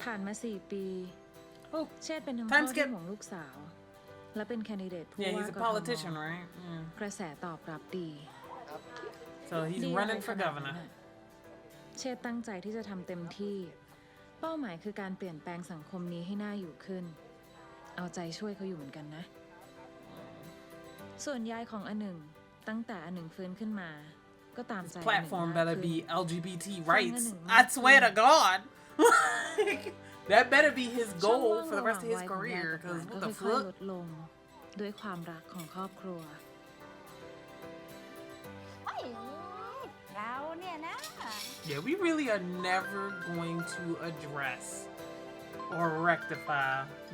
M: ผ่านมา 4 ปี
A: Oh,
M: เชษเป็นทั้ง
A: Time
M: พ่อ
A: skip
M: ที่ห่วงลูกสาว และเป็นแคนดิเดตผู้
A: yeah,
M: ว่า
A: he's a
M: กทม
A: politician, right? Yeah.
M: กระแสตอบรับดี
A: So he's
M: ดี
A: running
M: อะไร
A: for
M: ขนาดนั้น
A: governor.
M: น่ะเชษตั้งใจที่จะทำเต็มที่ เป้าหมายคือการเปลี่ยนแปลงสังคมนี้ให้น่าอยู่ขึ้น เอาใจช่วยเขาอยู่เหมือนกันนะ ส่วนยายของอันหนึ่ง ตั้งแต่อันหนึ่งฟื้นขึ้นมา ก็ตามใจอันหนึ่ง
A: Platform
M: มาก
A: better
M: ขึ้น
A: be LGBT
M: ฟัง
A: rights.
M: อันหนึ่ง
A: I
M: มาก
A: swear
M: ขึ้
A: to
M: น
A: God. That better be his
M: ช่อง
A: goal
M: ว่าง
A: for the
M: ระห
A: rest
M: ว่าง
A: of his
M: วัยของยาย
A: career.
M: กับหลา
A: Because
M: นก็
A: what the
M: ค่อยๆล
A: fuck?
M: ดลง ด้วยความรักของครอบครัว
F: เราเนี่ยนะ
A: Yeah, we really are never going to address or rectify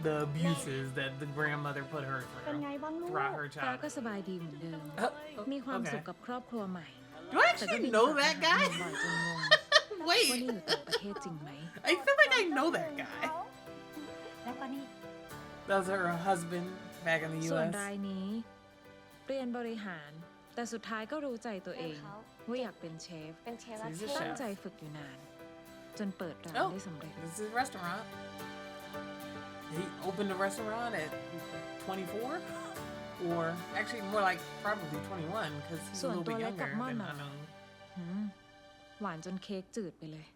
A: the abuses that the grandmother put her
F: เป็น
A: through
F: ไงบ้างลูก
A: throughout her
M: ฟ้าก็
A: childhood.
M: สบายดีเหมือนเดิม
A: Oh,
M: มีความสุข
A: okay.
M: กับครอบครัวใหม่
A: Do I
M: แต่ก็
A: actually
M: บิน
A: know
M: กลับ
A: that
M: มาหา
A: guy?
M: หนึ่งบ่อยจนงง ว่า
A: Wait,
M: นี่อยู่ต่างประเทศจริงไหม
A: I feel like I know that guy.
F: แล้วก็นี่
A: That was her husband back in the
M: ส่วน
A: U.S.
M: รายนี้ เรียนบริหาร แต่สุดท้ายก็รู้ใจตัวเอง ว่าอยากเป็นเชฟ
L: เป็นเชฟและ
A: She's
L: เช
A: a
L: ฟ
M: ตั้ง
A: chef.
M: ใจฝึกอยู่นาน จนเปิดร้าน
A: Oh.
M: ได้สำเร็จ
A: This is a restaurant. He opened a restaurant at 24? Or actually more like probably 21 because he's a
M: ส่วน
A: little
M: ตัว
A: bit
M: เล็ก
A: younger
M: กับม่อน
A: than
M: น่ะ
A: Anung.
M: หวานจนเค้กจืดไปเลย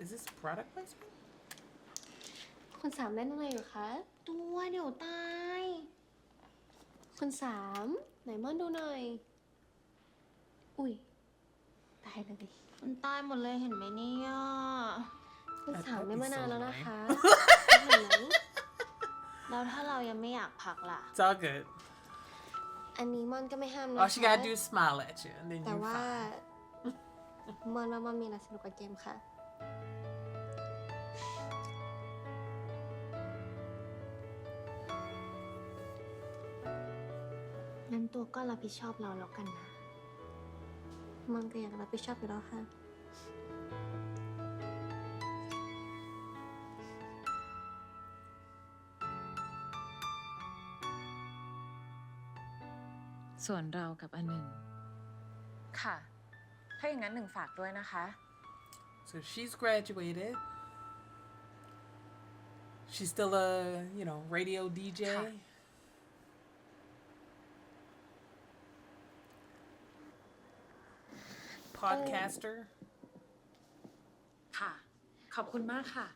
A: Is this product placement?
L: คุณสามเล่นอะไรอยู่คะ ตัวเดี๋ยวตาย คุณสาม ไหนม่อนดูหน่อย อุ้ย ตายเลย
N: มันตายหมดเลยเห็นไหมเนี่ย
L: คุณสามไม่มานานแล้วนะคะ
N: เห็นไหมแล้วถ้าเรายังไม่อยากพักล่ะ
A: It's all good.
L: อันนี้ม่อนก็ไม่ห้ามนะคะ
A: All she gotta do is smile at you and then
L: แต่
A: you're
L: ว่า
A: fine.
L: ม่อนว่าม่อนมีอะไรสนุกกว่าเกมค่ะ
A: All
L: งั้นตัวก็รับผิดชอบเราแล้วกันนะมันก็อยากรับผิดชอบอยู่แล้วค่ะ
M: ส่วนเรากับอันหนึ่ง
J: ค่ะ ถ้าอย่างนั้นหนึ่งฝากด้วยนะคะ
A: So she's graduated. She's still a, radio DJ. Podcaster.
M: ค่ะ ขอบคุณมากค่ะ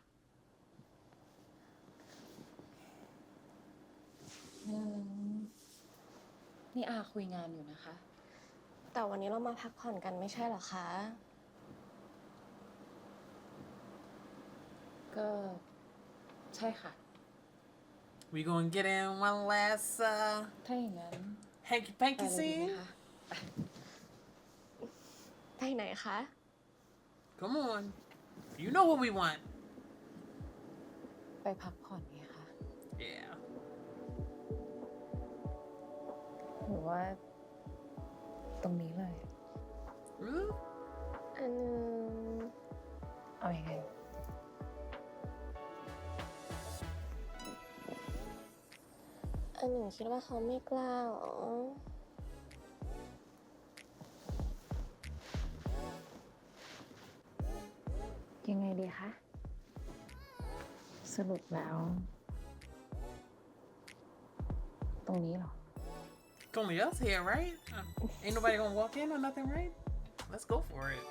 M: นี่อาคุยงานอยู่นะคะ
L: แต่วันนี้เรามาพักผ่อนกันไม่ใช่เหรอคะ
M: ก็ใช่ค่ะ
A: We gonna get in one last
M: ถ้าอย่างนั้น
A: hanky
M: ไป
A: panky
M: เลยดีไหม
A: scene.
M: คะ
L: ไปไหนคะ
A: Come on. You know what we want.
M: ไปพักผ่อนไงคะ
A: Yeah.
M: หรือว่า ตรงนี้เลย
A: Really?
L: อันนึง
M: เอาอยัางไง
L: อันหนึ่งคิดว่าเขาไม่กล้าหรอ
M: ยังไงดีคะ สรุปแล้ว ตรงนี้เหรอ
A: It's only us here, right? Ain't nobody gonna walk in or nothing, right? Let's go for it.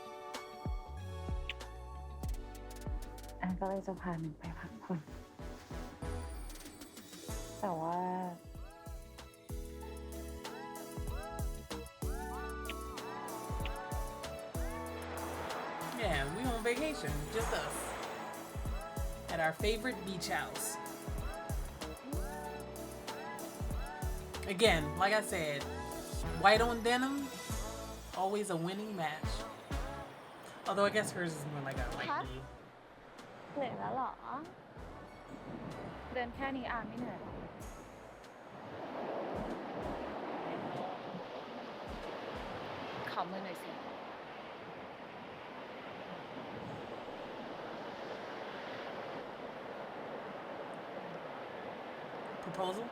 M: อันก็เลยจะพาหนึ่งไปพักผ่อน แต่ว่า
A: Yeah, we on vacation, just us. At our favorite beach house. Again, like I said, white on denim, always a winning match. Although I guess hers is more like a light blue.
L: เหนื่อยแล้วเหรอ
J: เดินแค่นี้อาไม่เหนื่อยหรอ ขอมือหน่อยสิ
A: Proposal?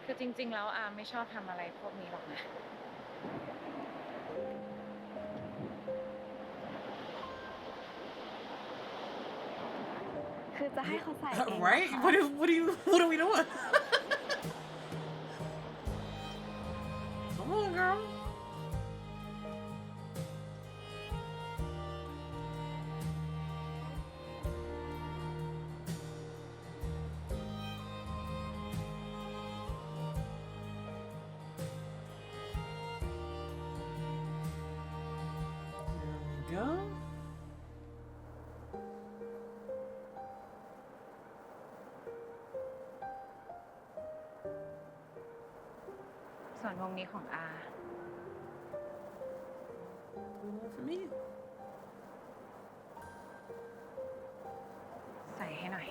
J: คือจริงๆ แล้วอาไม่ชอบทำอะไรพวกนี้หรอกนะ
L: คือจะให้เขาใส่เอง
A: Right? What are we doing? Come on, girl. There we go.
J: ส่วนวงนี้ของอา
A: One for me.
J: ใส่ให้หน่อย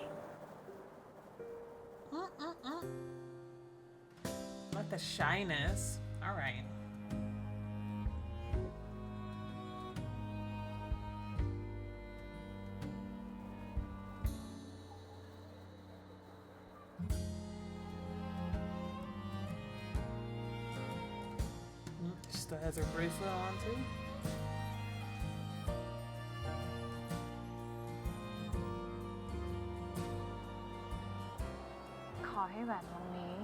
A: Not the shyness. All right. Still has her bracelet on too.
J: ขอให้แหวนวงนี้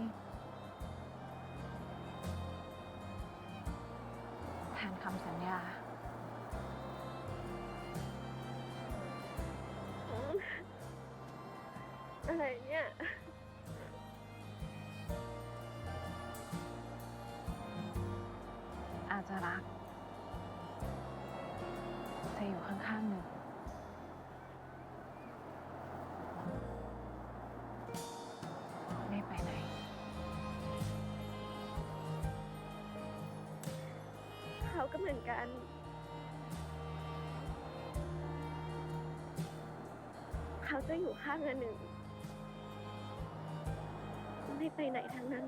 J: แทนคำสัญญา
L: อะไรเนี่ย
J: อาจจะรัก จะอยู่ข้างๆหนึ่ง ไม่ไปไหน
L: เขาก็เหมือนกัน ก็อยู่ข้างอันหนึ่งไม่ไปไหนทั้งนั้น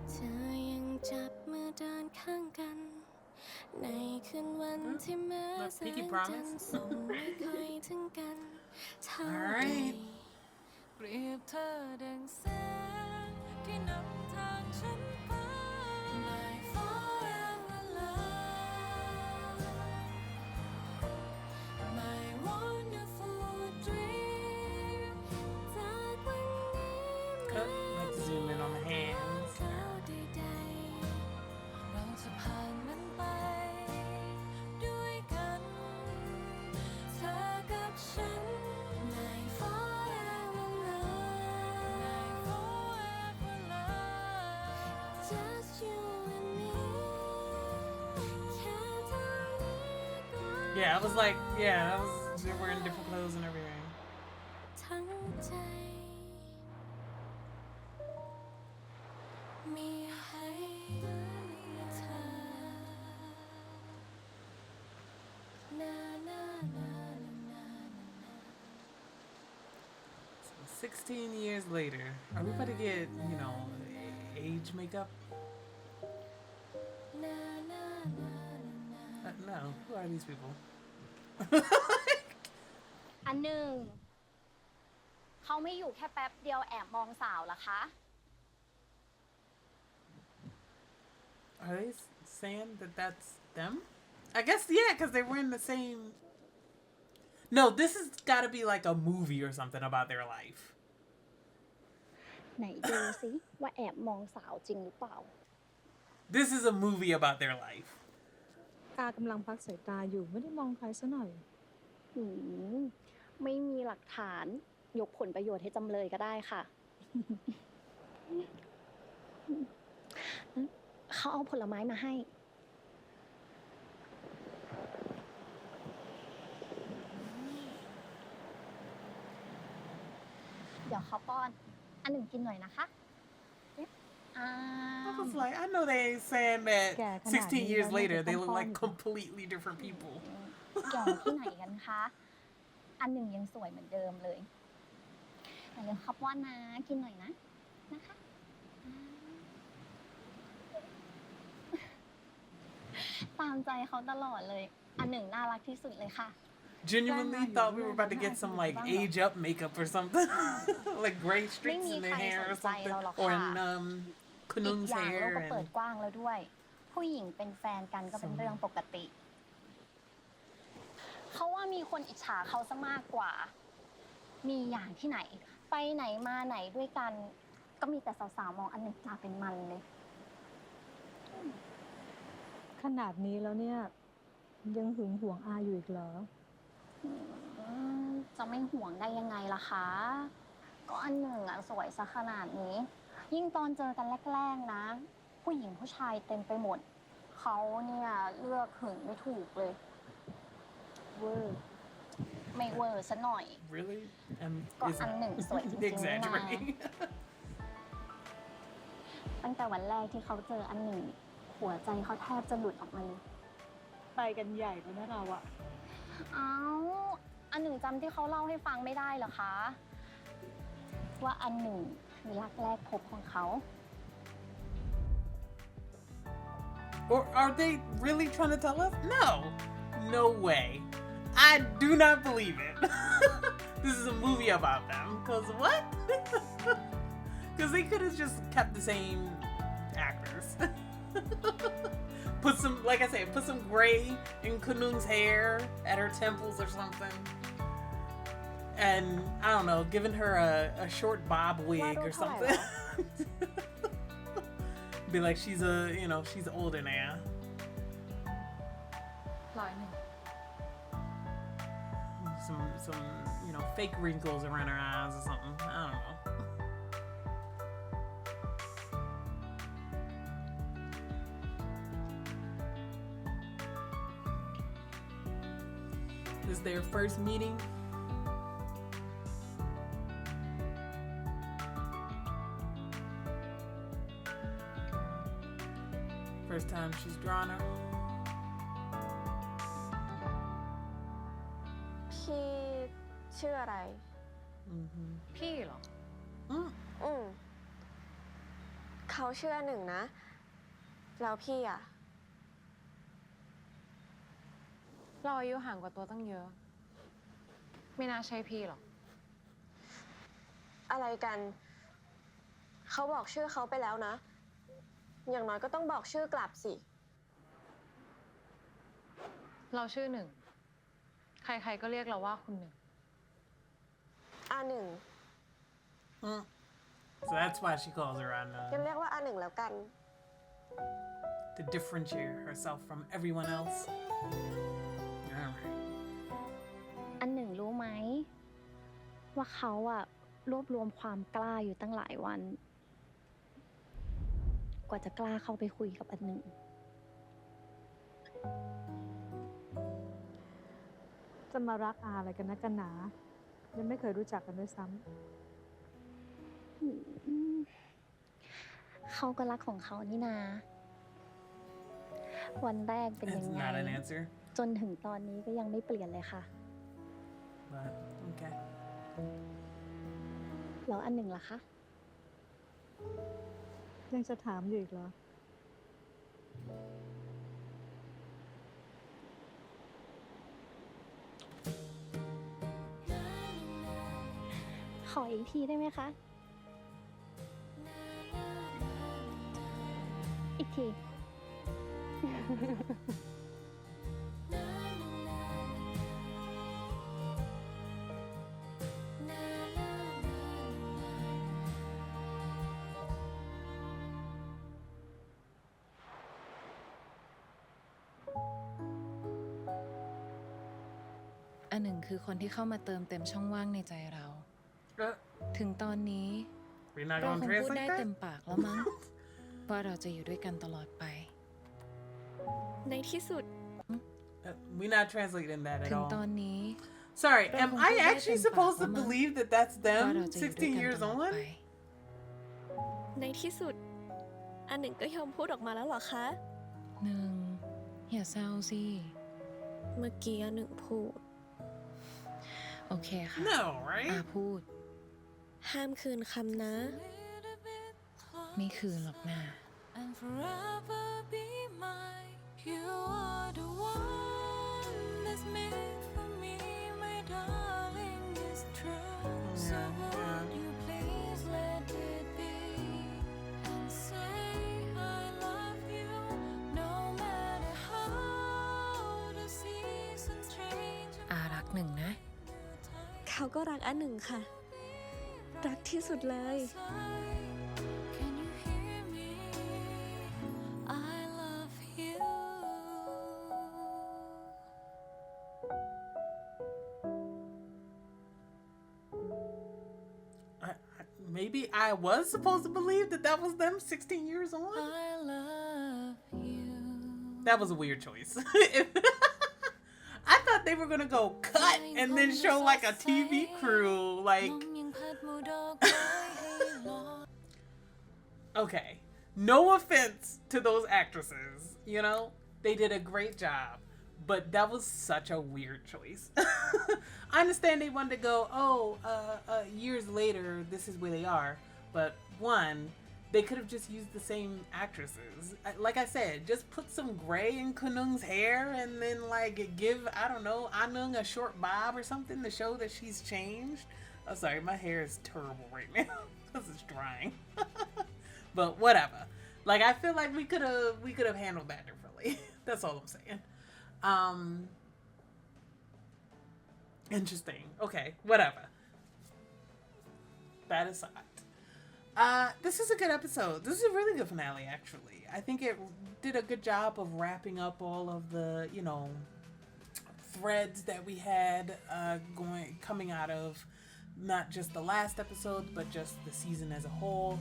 L: เธอยังจับมือเดินข้างกันในคืนวันที่แม้แสงจันทร์ส่องไม่ค่อยถึงกันเท่าใดเปรียบเธอดังแสงที่นำทางฉันไป My forever love My wonderful dream จากวันนี้
A: Let's zoom in on the hands.
L: เราจะผ่านมันไปด้วยกันเธอกับฉัน My forever love My forever love Just you and me แค่เท่านี้ก็
A: Yeah, I was like, yeah, that was, they were in different clothes and everything.
L: ทั้งใจมีให้เธอนานานานา
A: 16 years later, are we about to get, you know, age makeup? No, who are these people?
B: อันหนึ่งเขาไม่อยู่แค่แป๊บเดียวแอบมองสาวเหรอคะ
A: Are they saying that that's them? I guess, yeah, because they were in the same... No, this has got to be like a movie or something about their life.
B: ไหนดูสิว่าแอบมองสาวจริงหรือเปล่า
A: This is a movie about their life.
O: ตากำลังพักสายตาอยู่ไม่ได้มองใครซะหน่อย
B: ไม่มีหลักฐานยกผลประโยชน์ให้จำเลยก็ได้ค่ะ เขาเอาผลไม้มาให้ เดี๋ยวเขาป้อน อันหนึ่งกินหน่อยนะคะ
A: I was like, I know they ain't saying that 16 years later they look like completely different people.
B: แก่ที่ไหนกันคะ อันหนึ่งยังสวยเหมือนเดิมเลยแต่เดี๋ยวเขาป้อนนะกินหน่อยนะ นะคะ ตามใจเขาตลอดเลย อันหนึ่งน่ารักที่สุดเลยค่ะ
A: Genuinely thought we were about to get some like age up makeup or something. Like gray streaks in their hair or something. Or in
B: อี
A: Kunung's
B: กอย่างโล
A: hair.
B: กก็เปิด
A: And...
B: กว้างแล้วด้วย ผู้หญิงเป็นแฟนกันก็เป็นเรื่องปกติ เขาว่ามีคนอิจฉาเขาซะมากกว่า มีอย่างที่ไหน ไปไหนมาไหนด้วยกัน ก็มีแต่สาวๆมองอันหนึ่งตาเป็นมันเลย
O: ขนาดนี้แล้วเนี่ยยังหึงหวงอาอยู่อีกเหรอ
B: จะไม่ห่วงได้ยังไงล่ะคะ ก็อันหนึ่งสวยซะขนาดนี้ ยิ่งตอนเจอกันแรกๆนะ ผู้หญิงผู้ชายเต็มไปหมด เขาเนี่ยเลือกหึงไม่ถูกเลย เวอร์ไม่เวอร์ซะหน่อย
A: Really?
B: ก็อันหนึ่งสวยจริงๆนะ
A: Exaggerating.
B: ตั้งแต่วันแรกที่เขาเจออันหนึ่ง หัวใจเขาแทบจะหลุดออกมาเลย
C: ไปกันใหญ่แล้วนะเราอะ
B: อันหนึ่งจำที่เขาเล่าให้ฟังไม่ได้เหรอคะ ว่าอันหนึ่งคือรักแรกพบของเขา
A: Or are they really trying to tell us? No. No way. I do not believe it. This is a movie about them. Because what? Because they could have just kept the same actors. Put some, like I said, put some gray in Kunung's hair at her temples or something. And, I don't know, giving her a short bob wig or something. Be like, she's she's older now.
C: 100
A: Some, fake wrinkles around her eyes or something. I don't know. This is their first meeting. First time she's drawn her.
L: ชื่ออะไร
M: พี่เหรอ
L: เขาชื่อหนึ่งนะ แล้วพี่อะ
M: เราอายุห่างกว่าตัวตั้งเยอะ ไม่น่าใช่พี่หรอก
L: อะไรกัน เขาบอกชื่อเขาไปแล้วนะ อย่างน้อยก็ต้องบอกชื่อกลับสิ
M: เราชื่อหนึ่ง ใครๆก็เรียกเราว่าคุณหนึ่ง
L: หนึ่ง
A: So that's why she calls her
L: งั้นเรียกว่าหนึ่งแล้วกัน
A: to differentiate herself from everyone else. Alright.
B: อันหนึ่งรู้ไหม ว่าเขาอะรวบรวมความกล้าอยู่ตั้งหลายวัน กว่าจะกล้าเข้าไปคุยกับอันหนึ่ง
O: จะมารักอาอะไรกันนะกันหนา ยังไม่เคยรู้จักกันด้วยซ้ำ
B: เขาก็รักของเขานี่นา วันแรกเป็นยัง
A: It's
B: ไง
A: not an answer,
B: จนถึงตอนนี้ก็ยังไม่เปลี่ยนเลยค่ะ
A: but okay.
B: แล้วอันหนึ่งล่ะคะ
O: ยังจะถามอยู่อีกเหรอ
B: ขออีกทีได้ไหมคะ อีกที
M: อันหนึ่งคือคนที่เข้ามาเติมเต็มช่องว่างในใจเรา ถึงตอนนี้
A: We're not
M: เรา
A: going
M: ค
A: to
M: งพูด
A: translate
M: ได้เต็ม
A: that?
M: ปากแล้วมั้ง ว่าเราจะอยู่ด้วยกันตลอดไป
L: ในที่สุด
A: We're not translating that at
M: ถึง
A: all.
M: ตอนนี้
A: Sorry,
M: เรา
A: am
M: คง
A: I
M: พูดได้
A: actually
M: เต็มปาก
A: supposed
M: แล้
A: to
M: วมั้ง
A: believe that that's
M: ว่าเรา
A: them
M: จะอยู่ด้วย
A: 16
M: กัน
A: years
M: ตลอด
A: on?
M: ไป
L: ในที่สุด อันหนึ่งก็ยอมพูดออกมาแล้วเหรอคะ
M: หนึ่ง อย่าเศร้าสิ
L: เมื่อกี้อันหนึ่งพูด
M: โอเคค่ะ
A: No, right?
M: พูด
L: ห้ามคืนคำนะ
M: ไม่คืนหรอกนะ
H: And forever be mine. You are the one that's made for me, my darling. It's true. So would you please let it be and say I love you, no matter how the seasons change.
M: อารักหนึ่งนะ
L: เขาก็รักอันหนึ่งค่ะ รักที่สุดเลย
H: Can you hear me? I love you.
A: Maybe I was supposed to believe that that was them 16 years on?
H: I love you.
A: That was a weird choice. I thought they were gonna go cut and then show like a TV crew, like. Okay, no offense to those actresses, you know, they did a great job, but that was such a weird choice. I understand they wanted to go, years later, this is where they are, but one, they could have just used the same actresses. Like I said, just put some gray in Kunung's hair and then like give, I don't know, Anung a short bob or something to show that she's changed. I'm sorry, my hair is terrible right now because it's drying. But whatever. Like I feel like we could have handled that differently. That's all I'm saying. Interesting. Okay, whatever. That aside. This is a good episode. This is a really good finale, actually. I think it did a good job of wrapping up all of the, you know, threads that we had coming out of not just the last episode, but just the season as a whole.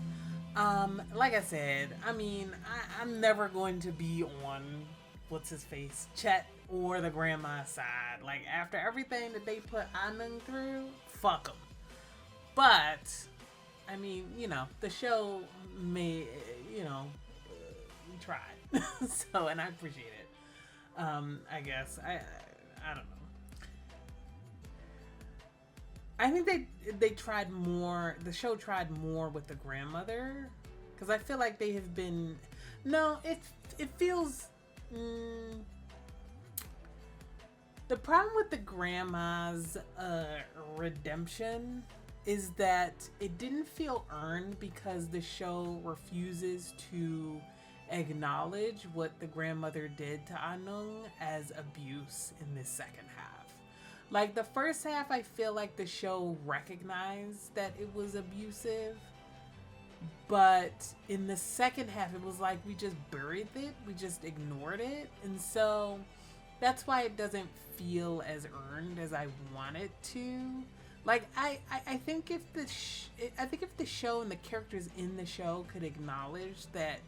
A: Like I said, I mean, I'm never going to be on what's his face, Chet or the grandma side. Like after everything that they put Anung through, fuck them. But I mean, you know, the show may, you know, tried. So, and I appreciate it. I guess I don't know. I think they tried more. The show tried more with the grandmother, because I feel like they have been. No, it feels. The problem with the grandma's redemption is that it didn't feel earned because the show refuses to acknowledge what the grandmother did to Anung as abuse in this second half. Like the first half, I feel like the show recognized that it was abusive, but in the second half, it was like we just buried it, we just ignored it, and so that's why it doesn't feel as earned as I want it to. Like I think if the show and the characters in the show could acknowledge that,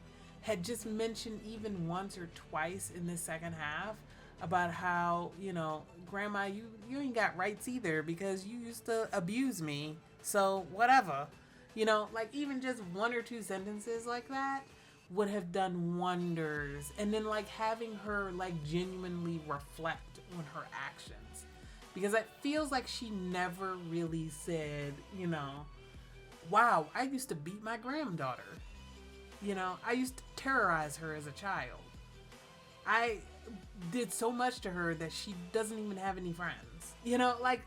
A: had just mentioned even once or twice in the second half about how, you know, Grandma, you ain't got rights either because you used to abuse me, so whatever. You know, like even just one or two sentences like that would have done wonders. And then like having her like genuinely reflect on her actions. Because it feels like she never really said, you know, wow, I used to beat my granddaughter. You know, I used to terrorize her as a child. I did so much to her that she doesn't even have any friends. You know, like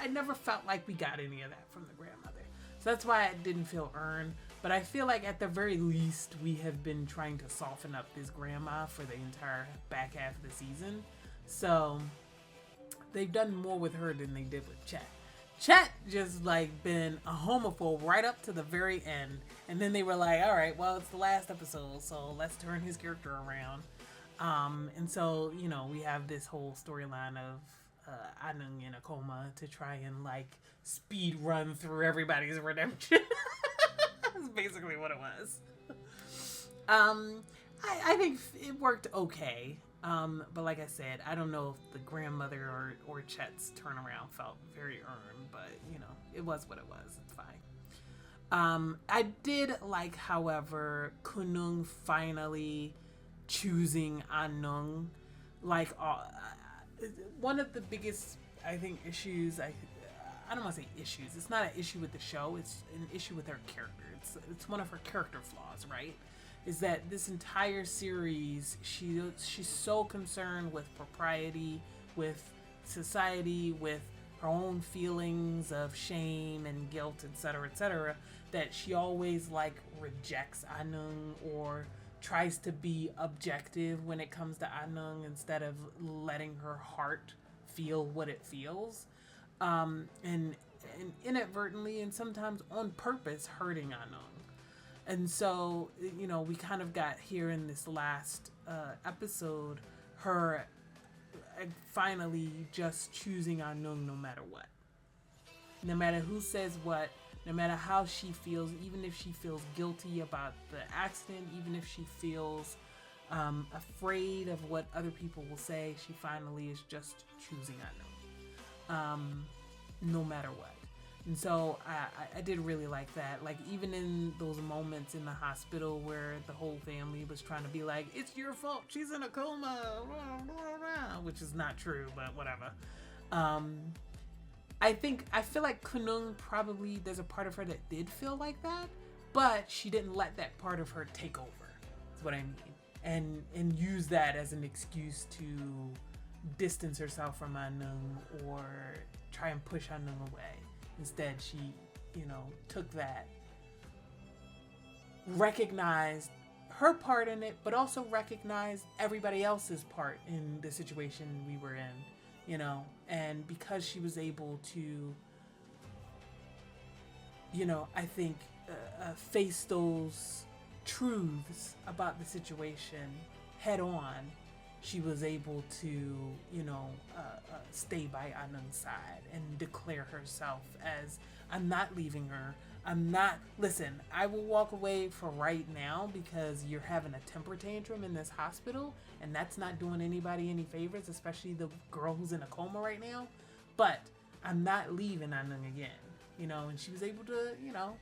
A: I never felt like we got any of that from the grandmother. So that's why it didn't feel earned. But I feel like at the very least, we have been trying to soften up this grandma for the entire back half of the season. So they've done more with her than they did with Chet. Chet just like been a homophobe right up to the very end. And then they were like, all right, well, it's the last episode, so let's turn his character around. And so, you know, we have this whole storyline of Anung in a coma to try and like speed run through everybody's redemption. That's basically what it was. I think it worked okay. But like I said, I don't know if the grandmother or Chet's turnaround felt very earned, but you know, it was what it was. It's fine. I did like, however, Kunung finally choosing Anung. Like, one of the biggest, I think, issues, I don't want to say issues. It's not an issue with the show. It's an issue with her character. It's one of her character flaws, right? Is that this entire series, she's so concerned with propriety, with society, with her own feelings of shame and guilt, etc., that she always like rejects Anung or tries to be objective when it comes to Anung instead of letting her heart feel what it feels, and inadvertently and sometimes on purpose hurting Anung. And so, you know, we kind of got here in this last episode, her finally just choosing Anung no matter what. No matter who says what, no matter how she feels, even if she feels guilty about the accident, even if she feels afraid of what other people will say, she finally is just choosing Anung, no matter what. And so I did really like that. Like, even in those moments in the hospital where the whole family was trying to be like, it's your fault, she's in a coma, blah, blah, blah, which is not true, but whatever. I feel like Kunung probably, there's a part of her that did feel like that, but she didn't let that part of her take over, is what I mean. And use that as an excuse to distance herself from Anung or try and push Anung away. Instead, she, you know, took that, recognized her part in it, but also recognized everybody else's part in the situation we were in, you know, and because she was able to, you know, I think face those truths about the situation head on, she was able to, you know, stay by Anung's side and declare herself as, I'm not leaving her. Listen, I will walk away for right now because you're having a temper tantrum in this hospital and that's not doing anybody any favors, especially the girl who's in a coma right now. But I'm not leaving Anung again, you know, and she was able to, you know,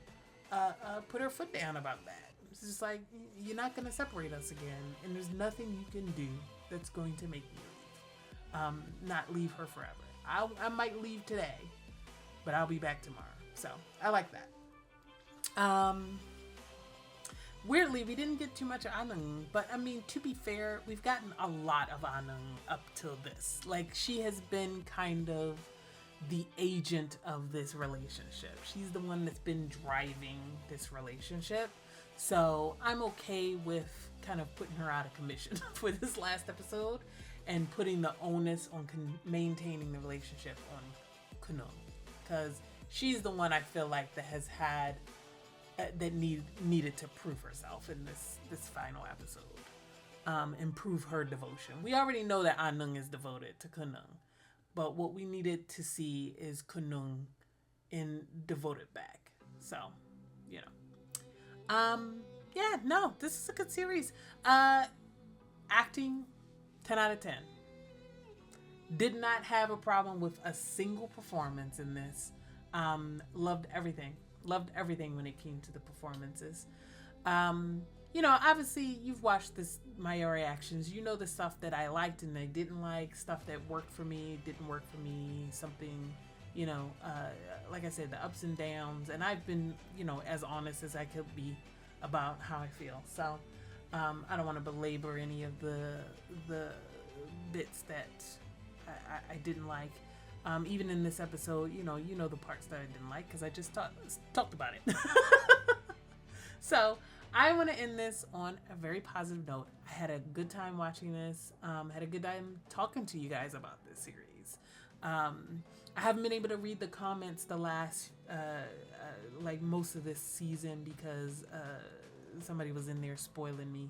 A: put her foot down about that. It's just like, you're not going to separate us again, and there's nothing you can do that's going to make me leave. Not leave her forever. I might leave today, but I'll be back tomorrow. So I like that. Weirdly, we didn't get too much of Anung, but I mean, to be fair, we've gotten a lot of Anung up till this. Like, she has been kind of the agent of this relationship. She's the one that's been driving this relationship. So I'm okay with kind of putting her out of commission for this last episode and putting the onus on maintaining the relationship on Kunung, because she's the one I feel like that has had that needed to prove herself in this final episode, and prove her devotion. We already know that Anung is devoted to Kunung, but what we needed to see is Kunung devoted back. So, you know, yeah, no, this is a good series. Acting, 10 out of 10. Did not have a problem with a single performance in this. Loved everything when it came to the performances. You know, obviously you've watched my reactions. You know the stuff that I liked and I didn't like, stuff that worked for me, didn't work for me, something, you know, like I said, the ups and downs. And I've been, you know, as honest as I could be about how I feel. So I don't want to belabor any of the bits that I didn't like. Even in this episode, you know the parts that I didn't like because I just talked about it. So I want to end this on a very positive note. I had a good time watching this. Had a good time talking to you guys about this series. I haven't been able to read the comments the last, like most of this season because somebody was in there spoiling me.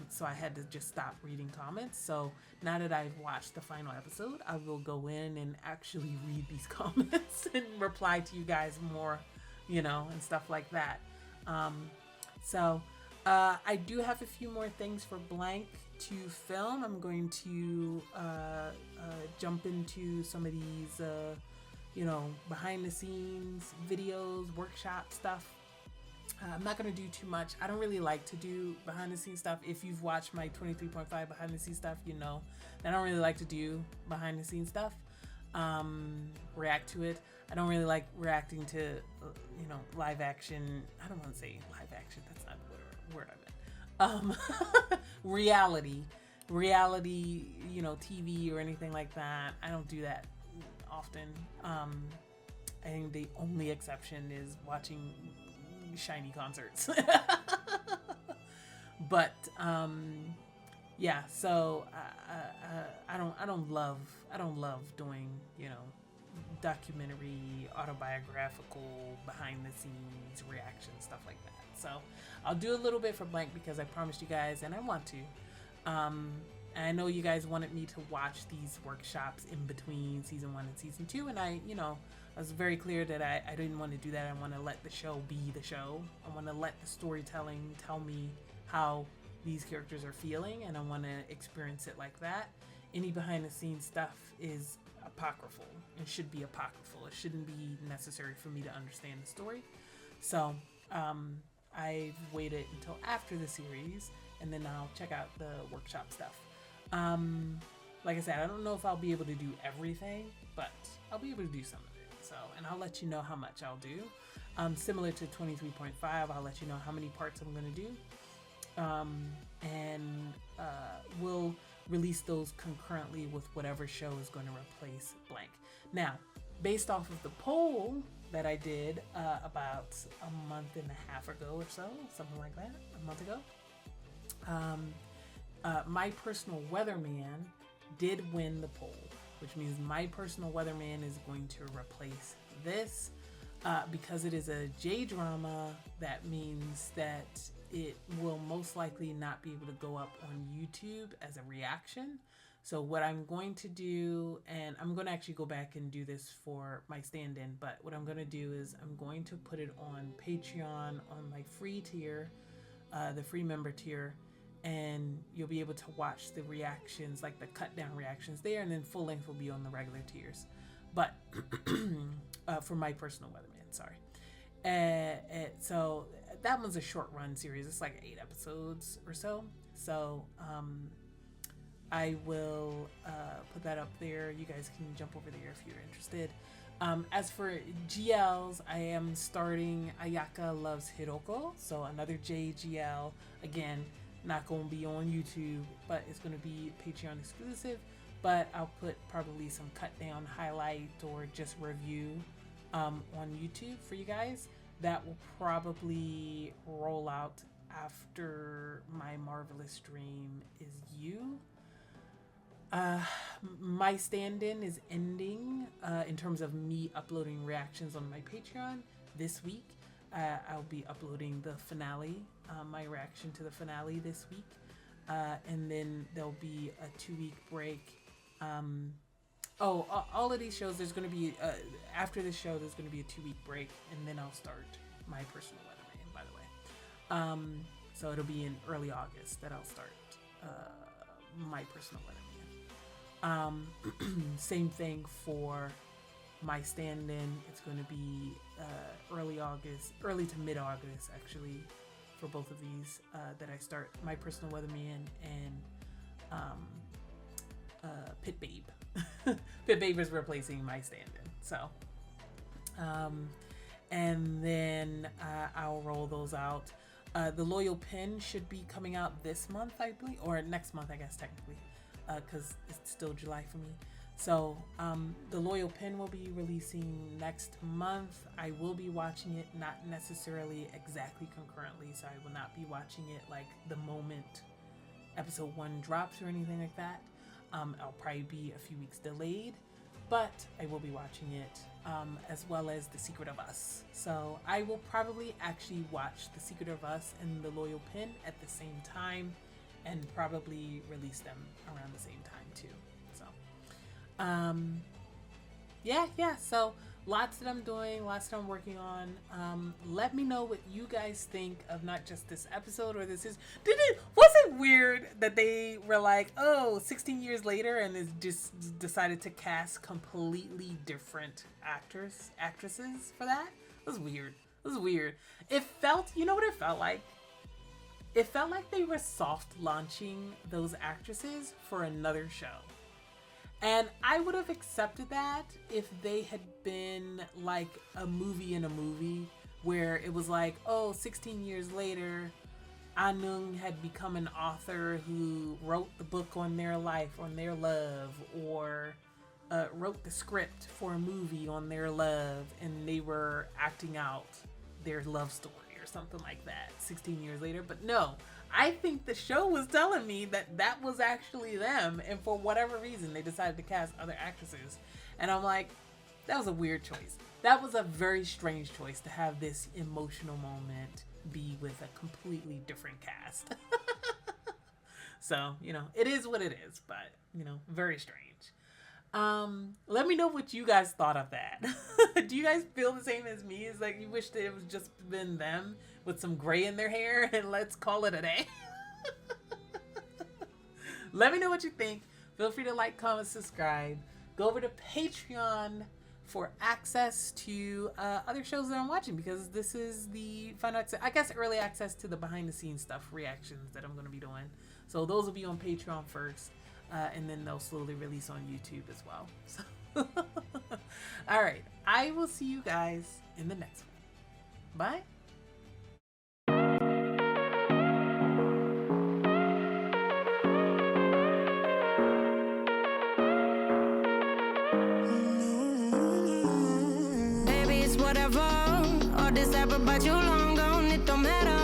A: So I had to just stop reading comments. So now that I've watched the final episode, I will go in and actually read these comments and reply to you guys more, you know, and stuff like that. So I do have a few more things for Blank to film. I'm going to jump into some of these, you know, behind the scenes videos, workshop stuff. I'm not going to do too much. I don't really like to do behind the scenes stuff. If you've watched my 23.5 behind the scenes stuff, you know that I don't really like to do behind the scenes stuff. React to it. I don't really like reacting to, you know, live action. I don't want to say live action. That's not the word I meant. Reality, you know, TV or anything like that. I don't do that often. I think the only exception is watching Shiny concerts. But yeah, so I don't love doing, you know, documentary, autobiographical, behind the scenes reaction stuff like that. So I'll do a little bit for Blank because I promised you guys and I want to. And I know you guys wanted me to watch these workshops in between season 1 and season 2, and I was very clear that I didn't want to do that. I want to let the show be the show. I want to let the storytelling tell me how these characters are feeling, and I want to experience it like that. Any behind the scenes stuff is apocryphal and should be apocryphal. It shouldn't be necessary for me to understand the story. So I've waited until after the series, and then I'll check out the workshop stuff. Like I said, I don't know if I'll be able to do everything, but I'll be able to do some of it. So, and I'll let you know how much I'll do. Similar to 23.5, I'll let you know how many parts I'm going to do. And we'll release those concurrently with whatever show is going to replace Blank. Now, based off of the poll that I did about a month and a half ago or so, something like that, a month ago, my personal weatherman did win the poll, which means my personal weatherman is going to replace this. Because it is a J-drama, that means that it will most likely not be able to go up on YouTube as a reaction. So what I'm going to do, and I'm going to actually go back and do this for my stand-in, but what I'm going to do is I'm going to put it on Patreon on my free tier, the free member tier, and you'll be able to watch the reactions, like the cut down reactions there, and then full length will be on the regular tiers. But for my personal weatherman, sorry. So that one's a short run series. It's like 8 episodes or so. So I will put that up there. You guys can jump over there if you're interested. As for GLs, I am starting Ayaka Loves Hiroko, so another JGL. Again, not going to be on YouTube, but it's going to be Patreon exclusive. But I'll put probably some cut down highlight or just review on YouTube for you guys. That will probably roll out after my Marvelous stream is you. My stand-in is ending in terms of me uploading reactions on my Patreon this week. I'll be uploading the finale, my reaction to the finale this week. And then there'll be a 2-week break. All of these shows, there's going to be, after this show, there's going to be a 2-week break, and then I'll start my personal weatherman, by the way. So it'll be in early August that I'll start my personal weatherman. Same thing for my stand-in. It's going to be early to mid-August, actually, for both of these that I start my personal weatherman and Pit Babe. Pit Babe is replacing my stand-in. So, and then I'll roll those out. The Loyal Pin should be coming out this month, I believe, or next month, I guess, technically, because it's still July for me. So the Loyal Pin will be releasing next month. I will be watching it, not necessarily exactly concurrently, so I will not be watching it like the moment episode 1 drops or anything like that. I'll probably be a few weeks delayed, but I will be watching it, as well as The Secret of Us. So I will probably actually watch The Secret of Us and The Loyal Pin at the same time, and probably release them around the same time too. So, yeah. So lots that I'm doing, lots that I'm working on. Let me know what you guys think of not just this episode or this is. Was it weird that they were like, 16 years later, and it just decided to cast completely different actresses for that? It was weird. It felt, you know what it felt like? It felt like they were soft launching those actresses for another show. And I would have accepted that if they had been like a movie in a movie, where it was like, 16 years later, Anung had become an author who wrote the book on their life, on their love, or wrote the script for a movie on their love, and they were acting out their love story or something like that 16 years later. But no, I think the show was telling me that that was actually them, and for whatever reason they decided to cast other actresses. And I'm like, that was a weird choice. That was a very strange choice to have this emotional moment be with a completely different cast. So, it is what it is, but, very strange. Let me know what you guys thought of that. Do you guys feel the same as me? It's like you wish that it was just been them with some gray in their hair and let's call it a day. Let me know what you think. Feel free to like, comment, subscribe. Go over to Patreon for access to other shows that I'm watching, because this is the final access, I guess, early access to the behind the scenes stuff, reactions that I'm going to be doing. So those will be on Patreon first. And then they'll slowly release on YouTube as well. So, all right. I will see you guys in the next one. Bye.
H: Baby, it's whatever. All this ever, but you long gone. It don't matter.